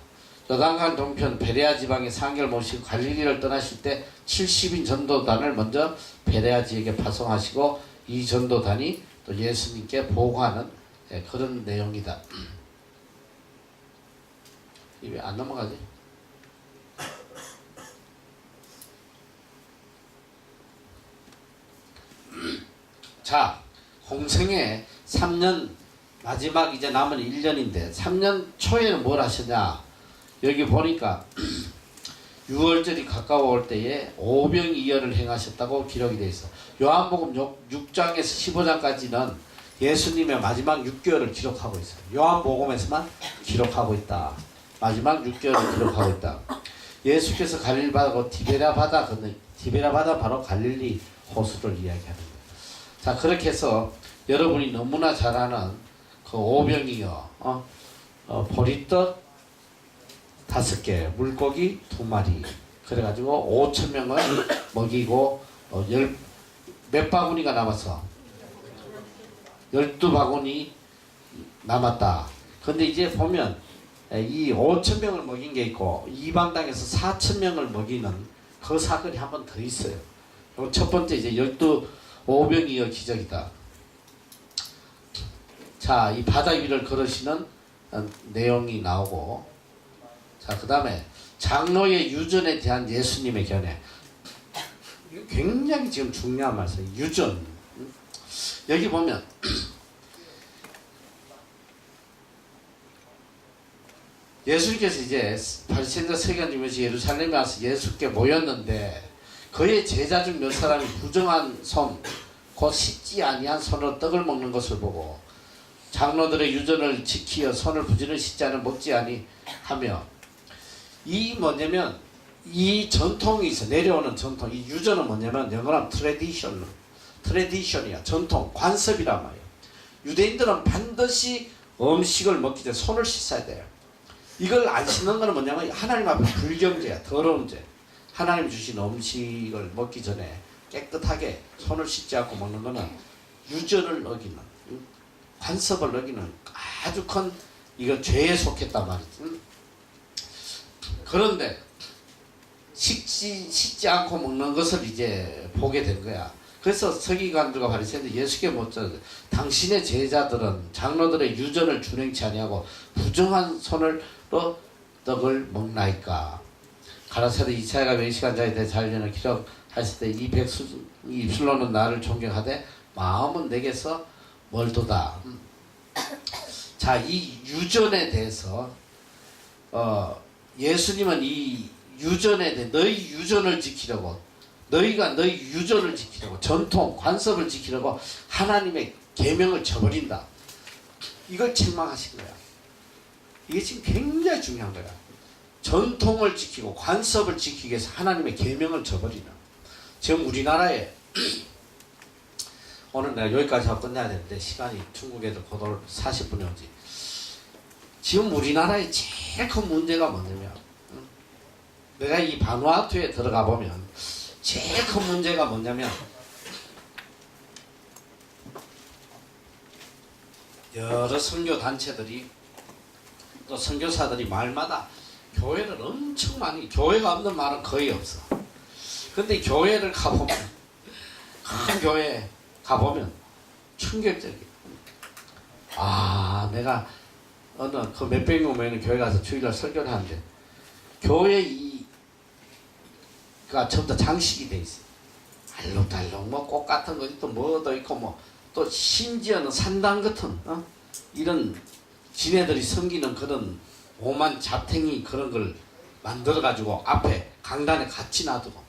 요단강 동편 베레아 지방의 상계를 모시고 갈릴리를 떠나실 때 70인 전도단을 먼저 베레아 지역에 파송하시고 이 전도단이 또 예수님께 보고하는 그런 내용이다. 왜 안 넘어가지? 자, 공생애 3년 마지막 이제 남은 1년인데 3년 초에는 뭘 하셨냐? 여기 보니까 유월절이 가까워올 때에 오병이어를 행하셨다고 기록이 되어 있어. 요한복음 6장에서 15장까지는 예수님의 마지막 6개월을 기록하고 있어요. 요한복음에서만 기록하고 있다. 마지막 6개월을 기록하고 있다. 예수께서 갈릴리 바다고 디베랴 바다 건너, 디베랴 바다 바로 갈릴리 호수를 이야기하는 거예요. 자, 그렇게 해서 여러분이 너무나 잘 아는 그 오병이어, 보리떡 5개, 물고기 2마리, 그래가지고 5,000명을 먹이고 몇 바구니가 남았어? 12바구니 남았다. 근데 이제 보면 이 5,000명을 먹인 게 있고 이방당에서 4,000명을 먹이는 그 사건이 한 번 더 있어요. 첫 번째 이제 12오병이어 기적이다. 자, 이 바다 위를 걸으시는 내용이 나오고, 자, 그 다음에 장로의 유전에 대한 예수님의 견해. 굉장히 지금 중요한 말씀이에요. 유전. 여기 보면 예수님께서 이제 바리새인들 세견 중에서 예루살렘에 와서 예수께 모였는데 그의 제자 중 몇 사람이 부정한 손, 곧 씻지 아니한 손으로 떡을 먹는 것을 보고 장로들의 유전을 지키어 손을 부지런히 씻지 않으면 먹지 아니하며, 이 뭐냐면 이 전통이 있어. 내려오는 전통. 이 유전은 뭐냐면 영어로 하면 트레디션이야. 전통, 관습이란 말이야. 유대인들은 반드시 음식을 먹기 전에 손을 씻어야 돼요. 이걸 안 씻는 거는 뭐냐면 하나님 앞에 불경죄야. 더러운 죄. 하나님 주신 음식을 먹기 전에 깨끗하게 손을 씻지 않고 먹는 거는 유전을 어기는, 관습을 어기는 아주 큰 이거 죄에 속했단 말이지. 그런데 씻지 않고 먹는 것을 이제 보게 된 거야. 그래서 서기관들과 바리새인들 예수께 묻자, 당신의 제자들은 장로들의 유전을 준행치 아니하고 부정한 손으로 떡을 먹나이까. 가라사대 이사야가 맹식한 자에 대해 잔련을 기록하실 때 이 백수 입술로는 나를 존경하되 마음은 내게서 멀도다. 자, 이 유전에 대해서 예수님은 이 유전에 대해 너희 유전을 지키려고, 너희가 너희 유전을 지키려고, 전통, 관습을 지키려고 하나님의 계명을 저버린다. 이걸 책망하신 거야. 이게 지금 굉장히 중요한 거야. 전통을 지키고 관습을 지키기 위해서 하나님의 계명을 저버리는. 지금 우리나라에 오늘 내가 여기까지 하고 끝내야 되는데 시간이 중국 애들 곧 40분이 오지. 지금 우리나라의 제일 큰 문제가 뭐냐면, 내가 이 바누아투에 들어가 보면 제일 큰 문제가 뭐냐면, 여러 선교 단체들이 또 선교사들이 말마다 교회를 엄청 많이, 교회가 없는 말은 거의 없어. 근데 교회를 가보면, 큰 교회 가보면 충격적이야. 아, 내가 어느 그 몇백 명 모이는 교회 가서 주일날 설교를 하는데 교회 이가 전부 다 장식이 돼 있어. 알록달록 뭐 꽃 같은 거 있고 뭐도 있고 뭐 또 심지어는 산당 같은 이런 지네들이 섬기는 그런 오만 잡탱이 그런 걸 만들어 가지고 앞에 강단에 같이 놔두고.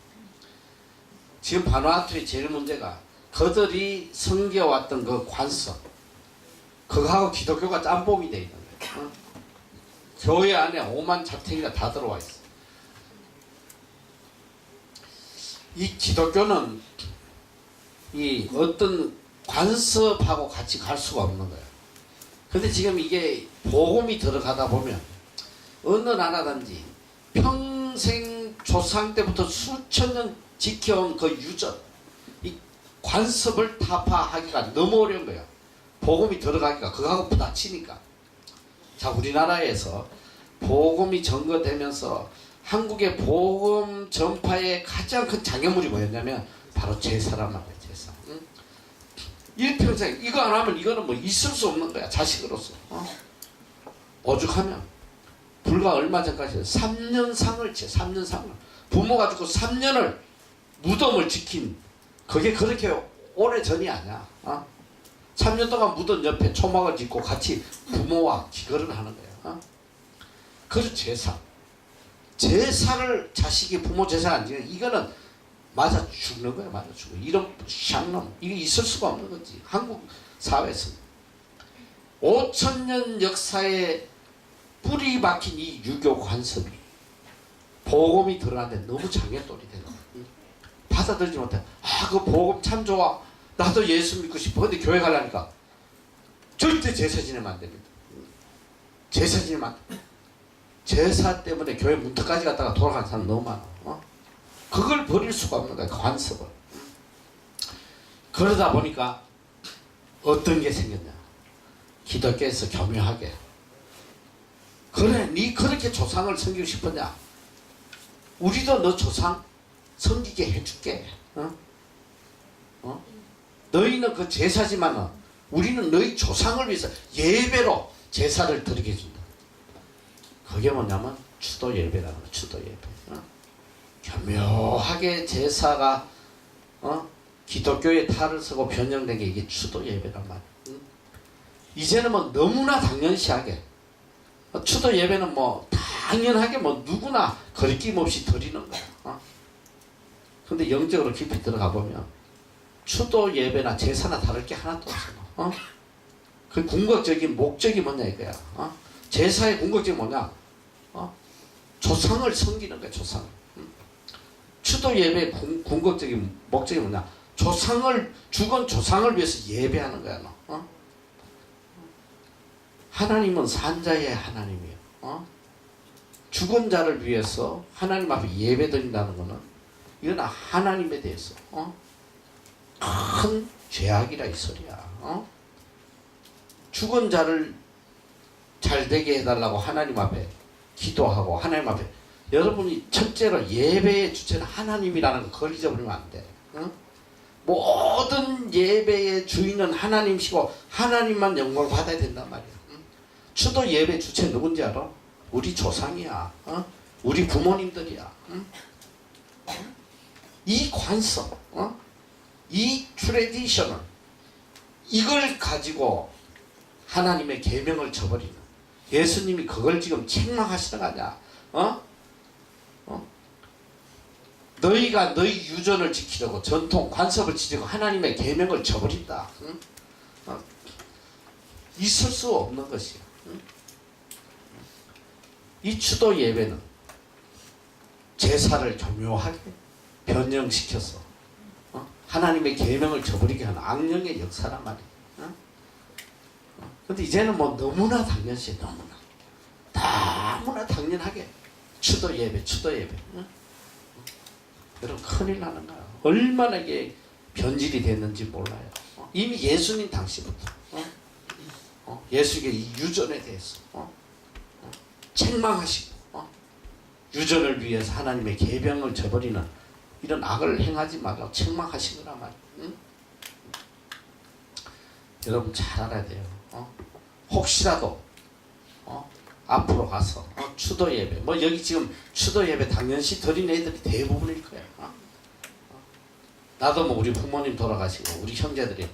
지금 바누아투의 제일 문제가 그들이 섬겨왔던 그 관습, 그거하고 기독교가 짬뽕이 돼 있는 거예요. 교회 안에 오만 잡탱이가 다 들어와 있어. 이 기독교는 이 어떤 관습하고 같이 갈 수가 없는 거예요. 근데 지금 이게 복음이 들어가다 보면 어느 나라든지 평생 조상 때부터 수천 년 지켜온 그 유전, 이 관습을 타파하기가 너무 어려운 거야. 복음이 들어가기가 그거하고 부딪히니까. 자, 우리나라에서 복음이 전거되면서 한국의 복음 전파의 가장 큰 장애물이 뭐였냐면 바로 제사란 말이에요. 제사. 응? 일평생 이거 안 하면 이거는 뭐 있을 수 없는 거야. 자식으로서. 오죽하면 불과 얼마 전까지 3년상을 채, 3년상을 부모가 죽고 3년을 무덤을 지킨, 그게 그렇게 오래 전이 아니야. 3년 동안 무덤 옆에 초막을 짓고 같이 부모와 기거를 하는 거야. 그래서 제사. 제사를 자식이 부모 제사 안 지면 이거는 맞아 죽는 거야. 맞아 죽어. 이런 샹놈 이게 있을 수가 없는 거지. 한국 사회에서 5,000년 역사에 뿌리 박힌 이 유교 관습이 복음이 들어가는데 너무 장애돌이 되는 거야. 받아들이지 못해. 아, 그 복음 참 좋아. 나도 예수 믿고 싶어. 근데 교회 가려니까 절대 제사 지내면 안 됩니다. 제사 지내면 안 돼. 제사 때문에 교회 문턱까지 갔다가 돌아간 사람 너무 많아. 그걸 버릴 수가 없는 거야. 관습을. 그러다 보니까 어떤 게 생겼냐. 기독교에서 교묘하게. 그래, 니 그렇게 조상을 섬기고 싶었냐? 우리도 너 조상 섬기게 해줄게. 너희는 그 제사지만은 우리는 너희 조상을 위해서 예배로 제사를 드리게 해준다. 그게 뭐냐면 추도 예배라는 거야. 추도 예배. 교묘하게 제사가 기독교의 탈을 쓰고 변형된 게 이게 추도 예배란 말이야. 이제는 뭐 너무나 당연시하게 추도 예배는 뭐 당연하게 뭐 누구나 거리낌 없이 드리는 거야. 근데 영적으로 깊이 들어가 보면 추도 예배나 제사나 다를 게 하나도 없어. 그 궁극적인 목적이 뭐냐 이거야. 제사의 궁극적이 뭐냐? 조상을 섬기는 거야. 조상을. 추도 예배의 궁극적인 목적이 뭐냐? 죽은 조상을 위해서 예배하는 거야. 너. 하나님은 산자의 하나님이에요. 죽은 자를 위해서 하나님 앞에 예배 드린다는 것은 이건 하나님에 대해서 큰 죄악이라 이 소리야. 죽은 자를 잘 되게 해달라고 하나님 앞에 기도하고 하나님 앞에 여러분이 첫째로 예배의 주체는 하나님이라는 거 그걸 잊어버리면 안 돼. 모든 예배의 주인은 하나님이시고 하나님만 영광을 받아야 된단 말이야. 추도 예배 주체 누군지 알아? 우리 조상이야. 우리 부모님들이야. 이 관습, 이 트레디션을 이걸 가지고 하나님의 계명을 저버리는 예수님이 그걸 지금 책망하시는 거 아니야. 너희가 너희 유전을 지키려고 전통 관습을 지키고 하나님의 계명을 저버린다. 있을 수 없는 것이야. 이 추도 예배는 제사를 교묘하게 변형시켜서 하나님의 계명을 저버리게 하는 악령의 역사란 말이야. 근데 이제는 뭐 너무나 당연시 너무나 당연하게 추도 예배. 여러분 큰일 나는 거야. 얼마나 이게 변질이 됐는지 몰라요. 이미 예수님 당시부터 예수의 이 유전에 대해서 책망하시고 유전을 위해서 하나님의 계명을 저버리는 이런 악을 행하지 말라고 책망하신 거란 말이에요. 여러분 잘 알아야 돼요. 혹시라도 앞으로 가서 추도 예배 뭐 여기 지금 추도 예배 당연시 드린 애들이 대부분일 거야. 나도 뭐 우리 부모님 돌아가시고 우리 형제들이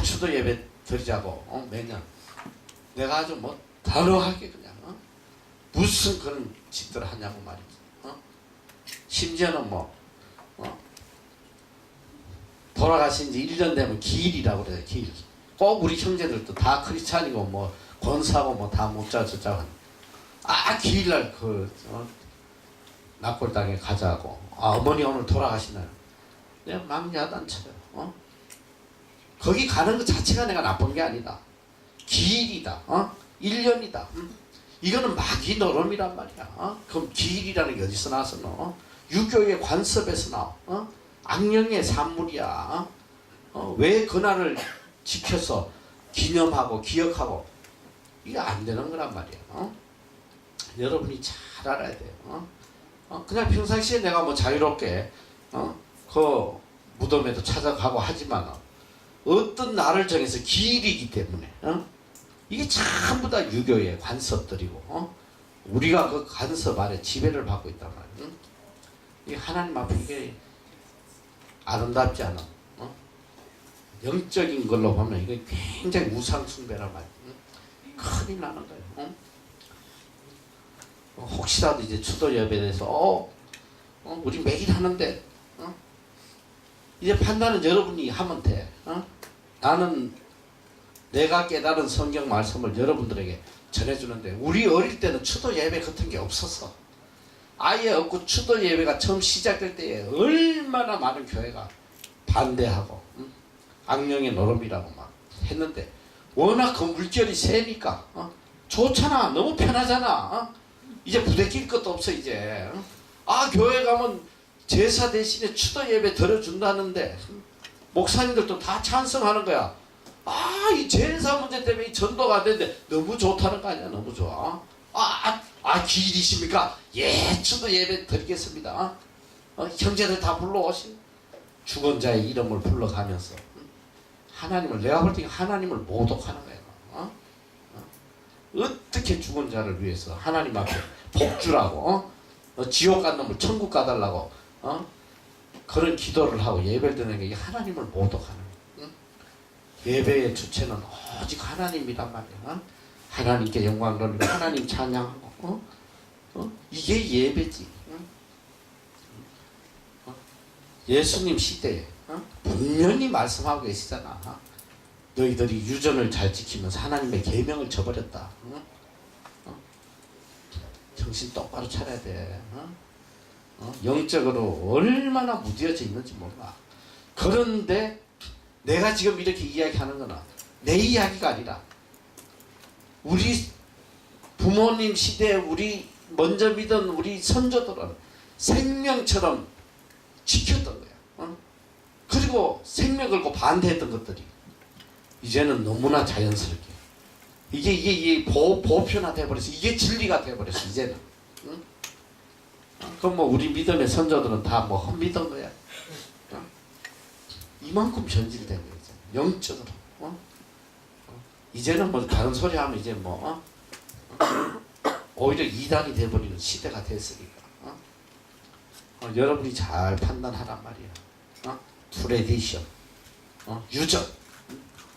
추도 예배 드리자고 매년 내가 아주 뭐 단호하게 그냥 무슨 그런 짓들을 하냐고 말이지. 심지어는 돌아가신 지 1년 되면 기일이라고 그래요. 기일. 꼭 우리 형제들도 다 크리스찬이고 뭐 권사고 뭐 다 못자 저자 기일날 납골당에 가자고. 어머니 오늘 돌아가시나요? 내가 막 야단쳐요. 거기 가는 것 자체가 내가 나쁜 게 아니다. 기일이다. 1년이다. 이거는 마귀 노름이란 말이야. 그럼 기일이라는 게 어디서 나서 너? 유교의 관습에서 나와. 악령의 산물이야. 왜 그날을 지켜서 기념하고 기억하고 이게 안 되는 거란 말이야. 여러분이 잘 알아야 돼요. 그냥 평상시에 내가 뭐 자유롭게 그 무덤에도 찾아가고 하지만 어떤 날을 정해서 기일이기 때문에 이게 전부 다 유교의 관습들이고 우리가 그 관습 아래 지배를 받고 있단 말이야. 이 하나님 앞에 이게 아름답지 않아. 영적인 걸로 보면 이게 굉장히 우상 숭배란 말이야. 큰일 나는 거예요. 혹시라도 이제 추도 예배에 대해서 우리 매일 하는데 이제 판단은 여러분이 하면 돼. 나는 내가 깨달은 성경 말씀을 여러분들에게 전해주는데, 우리 어릴 때는 추도 예배 같은 게 없었어. 아예 없고, 추도 예배가 처음 시작될 때에 얼마나 많은 교회가 반대하고 악령의 노름이라고 막 했는데, 워낙 그 물결이 세니까 좋잖아. 너무 편하잖아. 이제 부대낄 것도 없어 이제. 교회 가면 제사 대신에 추도 예배 드려준다는데 목사님들도 다 찬성하는 거야. 이 제사 문제 때문에 이 전도가 안 되는데 너무 좋다는 거 아니야. 너무 좋아. 기일이십니까? 예, 추도 예배 드리겠습니다. 형제들 다 불러오신 죽은 자의 이름을 불러가면서 하나님을, 내가 볼 때 하나님을 모독하는 거야. 어떻게 죽은 자를 위해서 하나님 앞에 복주라고 지옥 간 놈을 천국 가달라고 그런 기도를 하고 예배를 드리는 게 하나님을 모독하는 거야. 예배의 주체는 오직 하나님이란 말이야. 하나님께 영광 돌리고 하나님 찬양하고 이게 예배지. 예수님 시대에 분명히 말씀하고 계시잖아. 너희들이 유전을 잘 지키면서 하나님의 계명을 저버렸다. 정신 똑바로 차려야 돼. 영적으로 얼마나 무뎌져 있는지 몰라. 그런데 내가 지금 이렇게 이야기하는 거는 내 이야기가 아니라 우리 부모님 시대에 우리 먼저 믿은 우리 선조들은 생명처럼 지켰던 거야. 그리고 생명 걸고 반대했던 것들이 이제는 너무나 자연스럽게 이게 보편화 돼버렸어. 이게 진리가 돼버렸어 이제는. 그럼 뭐 우리 믿음의 선조들은 다 뭐 헛믿은 거야. 이만큼 변질된 거야 이제 영적으로. 이제는 뭐 다른 소리 하면 이제 뭐 오히려 이단이 돼버리는 시대가 됐으니까. 여러분이 잘 판단하란 말이야. 트레디션,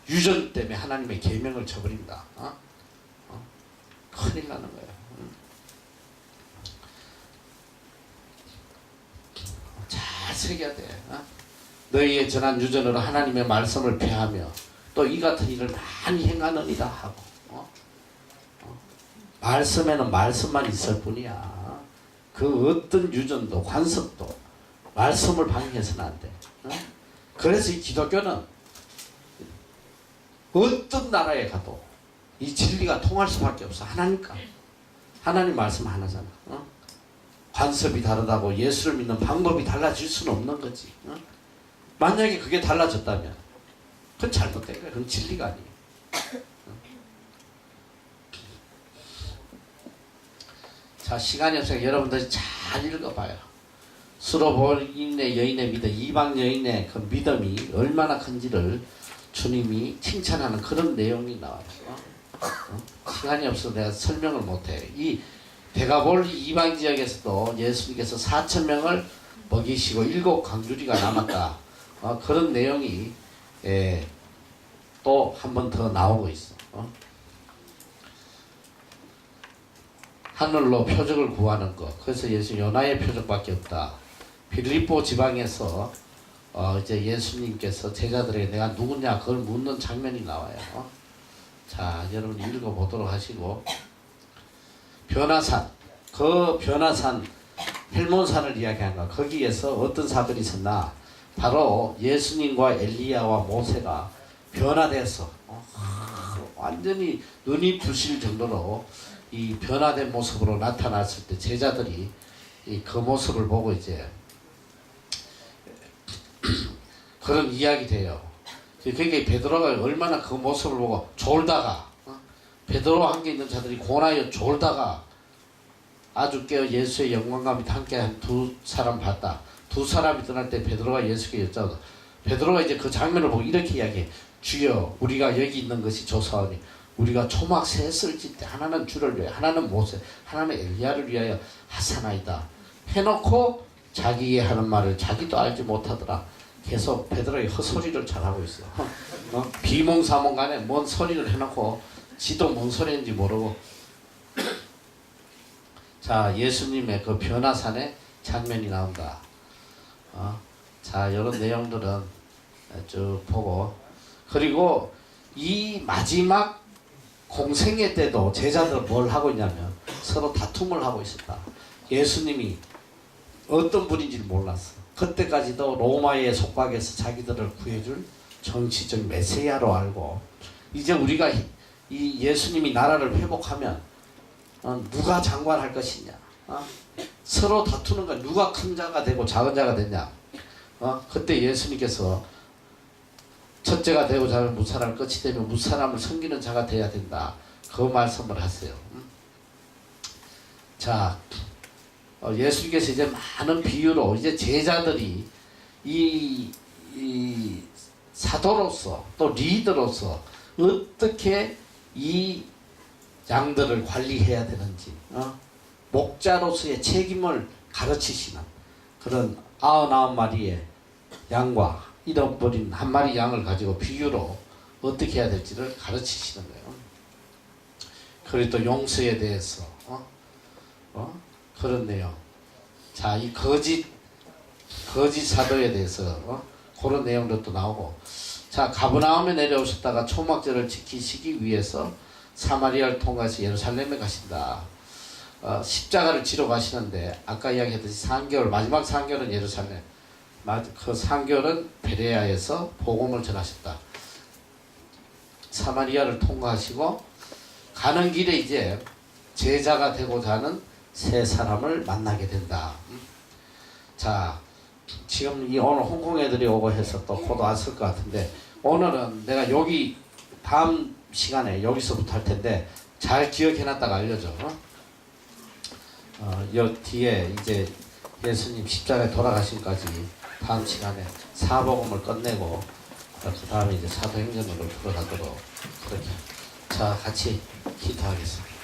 유전 때문에 하나님의 계명을 저버린다. 큰일 나는 거야. 잘 새겨야 돼. 너희의 전한 유전으로 하나님의 말씀을 폐하며 또 이 같은 일을 많이 행하느니라 하고. 말씀에는 말씀만 있을 뿐이야. 그 어떤 유전도 관습도 말씀을 방해해서는 안 돼. 그래서 이 기독교는 어떤 나라에 가도 이 진리가 통할 수밖에 없어. 하나니까. 하나님 말씀 하나잖아. 관습이 다르다고 예수를 믿는 방법이 달라질 수는 없는 거지. 만약에 그게 달라졌다면 그건 잘못된 거야. 그건 진리가 아니에요. 자, 시간이 없으니까 여러분들이 잘 읽어봐요. 수로보인의 여인의 믿음, 이방 여인의 그 믿음이 얼마나 큰지를 주님이 칭찬하는 그런 내용이 나와요. 시간이 없어서 내가 설명을 못해. 이 데가볼리 이방 지역에서도 예수님께서 4,000명을 먹이시고 7 강주리가 남았다. 그런 내용이 또 한 번 더 나오고 있어. 하늘로 표적을 구하는 것. 그래서 예수 요나의 표적밖에 없다. 빌립보 지방에서 이제 예수님께서 제자들에게 내가 누구냐 그걸 묻는 장면이 나와요. 자, 여러분 읽어보도록 하시고, 변화산, 그 변화산 헬몬산을 이야기한 거. 거기에서 어떤 사건이 있었나? 바로 예수님과 엘리야와 모세가 변화돼서 완전히 눈이 부실 정도로 이 변화된 모습으로 나타났을 때 제자들이 그 모습을 보고 이제 그런 이야기 돼요. 그러니까 베드로가 얼마나 그 모습을 보고 졸다가 베드로와 함께 있는 자들이 고나여 졸다가 아주 깨어 예수의 영광감이 함께 한 2 사람 봤다. 2 사람이 떠날 때 베드로가 예수께 여쭤다. 베드로가 이제 그 장면을 보고 이렇게 이야기해. 주여, 우리가 여기 있는 것이 조사하니 우리가 초막 셋을 짓때 하나는 주를 위하여, 하나는 모세, 하나는 엘리야를 위하여 하사나이다 해놓고 자기의 하는 말을 자기도 알지 못하더라. 계속 베드로의 헛소리를 잘하고 있어. 비몽사몽간에 뭔 소리를 해놓고 지도 뭔 소리인지 모르고. 자, 예수님의 그 변화산의 장면이 나온다. 자, 이런 내용들은 쭉 보고, 그리고 이 마지막 공생애 때도 제자들은 뭘 하고 있냐면 서로 다툼을 하고 있었다. 예수님이 어떤 분인지 몰랐어. 그때까지도 로마의 속박에서 자기들을 구해줄 정치적 메시아로 알고, 이제 우리가 이 예수님이 나라를 회복하면 누가 장관할 것이냐, 서로 다투는 건 누가 큰 자가 되고 작은 자가 되냐. 그때 예수님께서 첫째가 되고 자는 무사람을 끝이 되면 무사람을 섬기는 자가 돼야 된다. 그 말씀을 하세요. 자, 예수님께서 이제 많은 비유로 이제 제자들이 이 사도로서 또 리더로서 어떻게 이 양들을 관리해야 되는지, 목자로서의 책임을 가르치시는 그런 99마리의 양과 잃어버린 한 마리 양을 가지고 비유로 어떻게 해야 될지를 가르치시는 거예요. 그리고 또 용서에 대해서 그런 내용. 자, 이 거짓 사도에 대해서 그런 내용도 또 나오고. 자, 가버나움에 내려오셨다가 초막절을 지키시기 위해서 사마리아를 통해서 예루살렘에 가신다. 십자가를 지러 가시는데 아까 이야기했듯이 3개월, 마지막 3개월은 예루살렘, 그 3개월은 베레아에서 복음을 전하셨다. 사마리아를 통과하시고 가는 길에 이제 제자가 되고자 하는 세 사람을 만나게 된다. 자, 지금 이 오늘 홍콩 애들이 오고 해서 또 곧 왔을 것 같은데, 오늘은 내가 여기 다음 시간에 여기서부터 할 텐데 잘 기억해놨다가 알려줘. 여 뒤에 이제 예수님 십자가에 돌아가심까지 다음 시간에 사복음을 끝내고 그 다음에 이제 사도행전으로 들어가도록 그렇게. 자, 같이 기도하겠습니다.